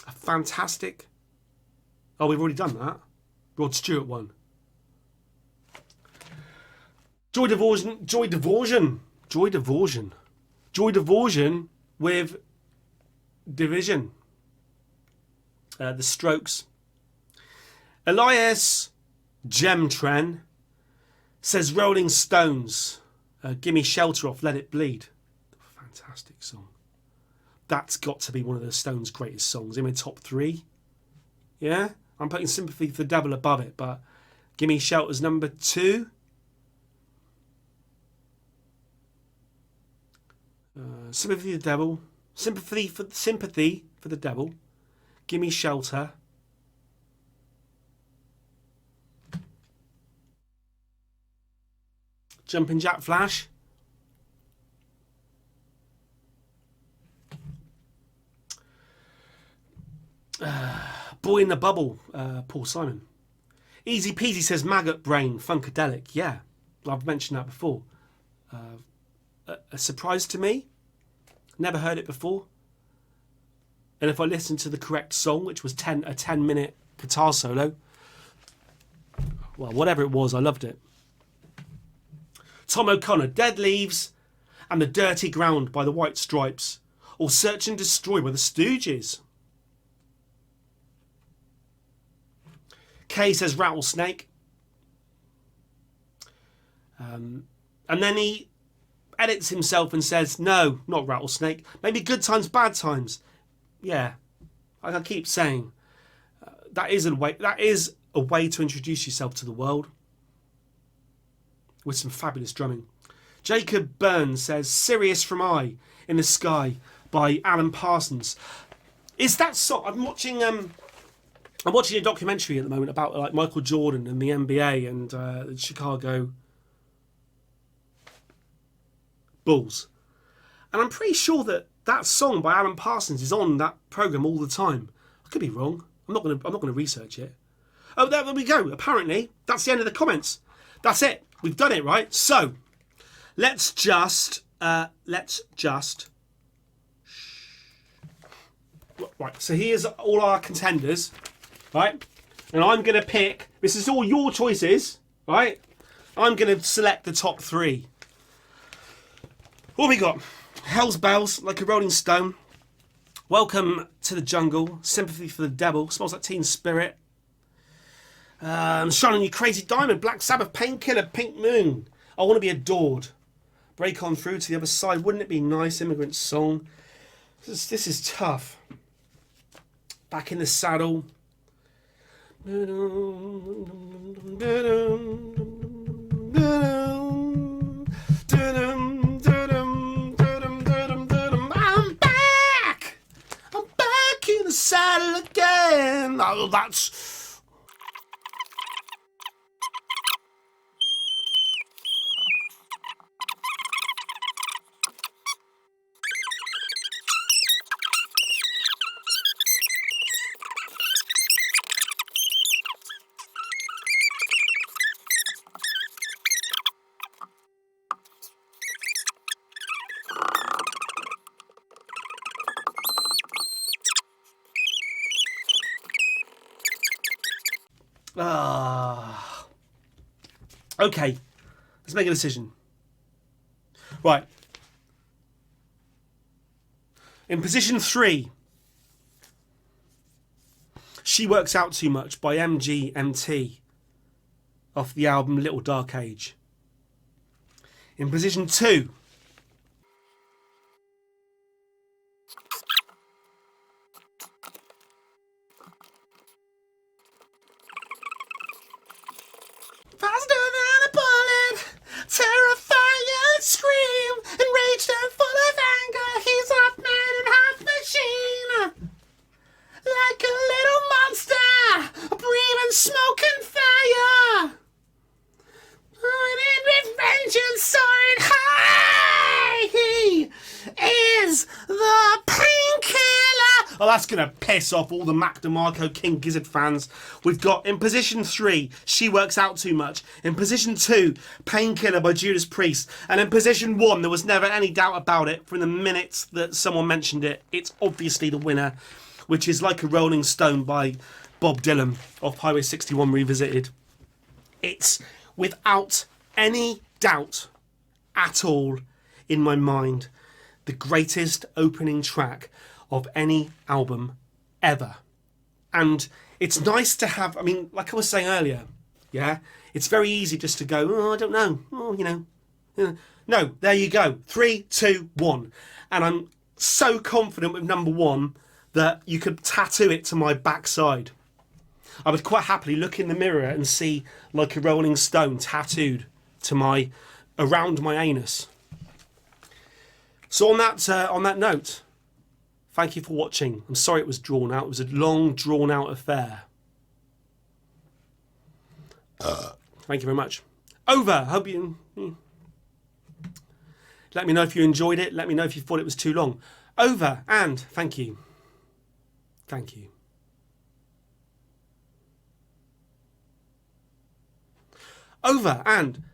A fantastic... Oh, we've already done that. Rod Stewart one. Joy Division with Division. The Strokes. Elias Gemtren says Rolling Stones. Gimme Shelter off Let It Bleed. Fantastic song. That's got to be one of the Stones' greatest songs. In my top 3. Yeah? I'm putting Sympathy for the Devil above it, but Gimme Shelter's number 2. Sympathy for the Devil. Sympathy for the Devil. Gimme Shelter. Jumpin' Jack Flash. Boy in the Bubble, Paul Simon. Easy Peasy says Maggot Brain, Funkadelic. Yeah, I've mentioned that before. A surprise to me. Never heard it before. And if I listened to the correct song, which was a 10-minute guitar solo, well, whatever it was, I loved it. Tom O'Connor, Dead Leaves and The Dirty Ground by the White Stripes, or Search and Destroy by the Stooges. Kay says Rattlesnake. And then he edits himself and says, no, not Rattlesnake. Maybe Good Times, Bad Times. Yeah, like I keep saying, that is a way to introduce yourself to the world with some fabulous drumming. Jacob Burns says Sirius from Eye in the Sky by Alan Parsons. Is that song? I'm watching a documentary at the moment about like Michael Jordan and the NBA and the Chicago Bulls, and I'm pretty sure that song by Alan Parsons is on that program all the time. I could be wrong. I'm not gonna research it. Oh, there we go. Apparently, that's the end of the comments. That's it. We've done it, right? So, let's just. Right. So here's all our contenders, right? And I'm gonna pick. This is all your choices, right? I'm gonna select the top 3. What have we got? Hell's Bells, Like a Rolling Stone. Welcome to the Jungle. Sympathy for the Devil. Smells Like Teen Spirit. Shine On You Crazy Diamond. Black Sabbath. Painkiller. Pink Moon. I Want to Be Adored. Break On Through to the Other Side. Wouldn't It Be Nice? Immigrant Song. This is tough. Back in the Saddle. Saddle again. Oh, that's. Okay, let's make a decision. Right. In position 3, She Works Out Too Much by MGMT off the album Little Dark Age. In position 2, faster than a bullet, terrified scream, enraged and full of anger, he's half man and half machine. Like a little monster, breathing smoke and fire. Burning with vengeance, soaring high, he is the painkiller. Oh, that's going to piss off all the Mac DeMarco King Gizzard fans. We've got in position 3, She Works Out Too Much. In position 2, Painkiller by Judas Priest. And in position 1, there was never any doubt about it from the minute that someone mentioned it. It's obviously the winner, which is Like a Rolling Stone by Bob Dylan off Highway 61 Revisited. It's without any doubt at all in my mind the greatest opening track of any album ever. And it's nice to have, I mean, like I was saying earlier, yeah, it's very easy just to go, oh, I don't know, oh, you know. No, there you go. 3, 2, 1. And I'm so confident with number 1 that you could tattoo it to my backside. I would quite happily look in the mirror and see Like a Rolling Stone tattooed to around my anus. So on that note, thank you for watching. I'm sorry it was drawn out. It was a long, drawn out affair. Thank you very much. Over. Hope you. Let me know if you enjoyed it. Let me know if you thought it was too long. Over and thank you. Thank you. Over and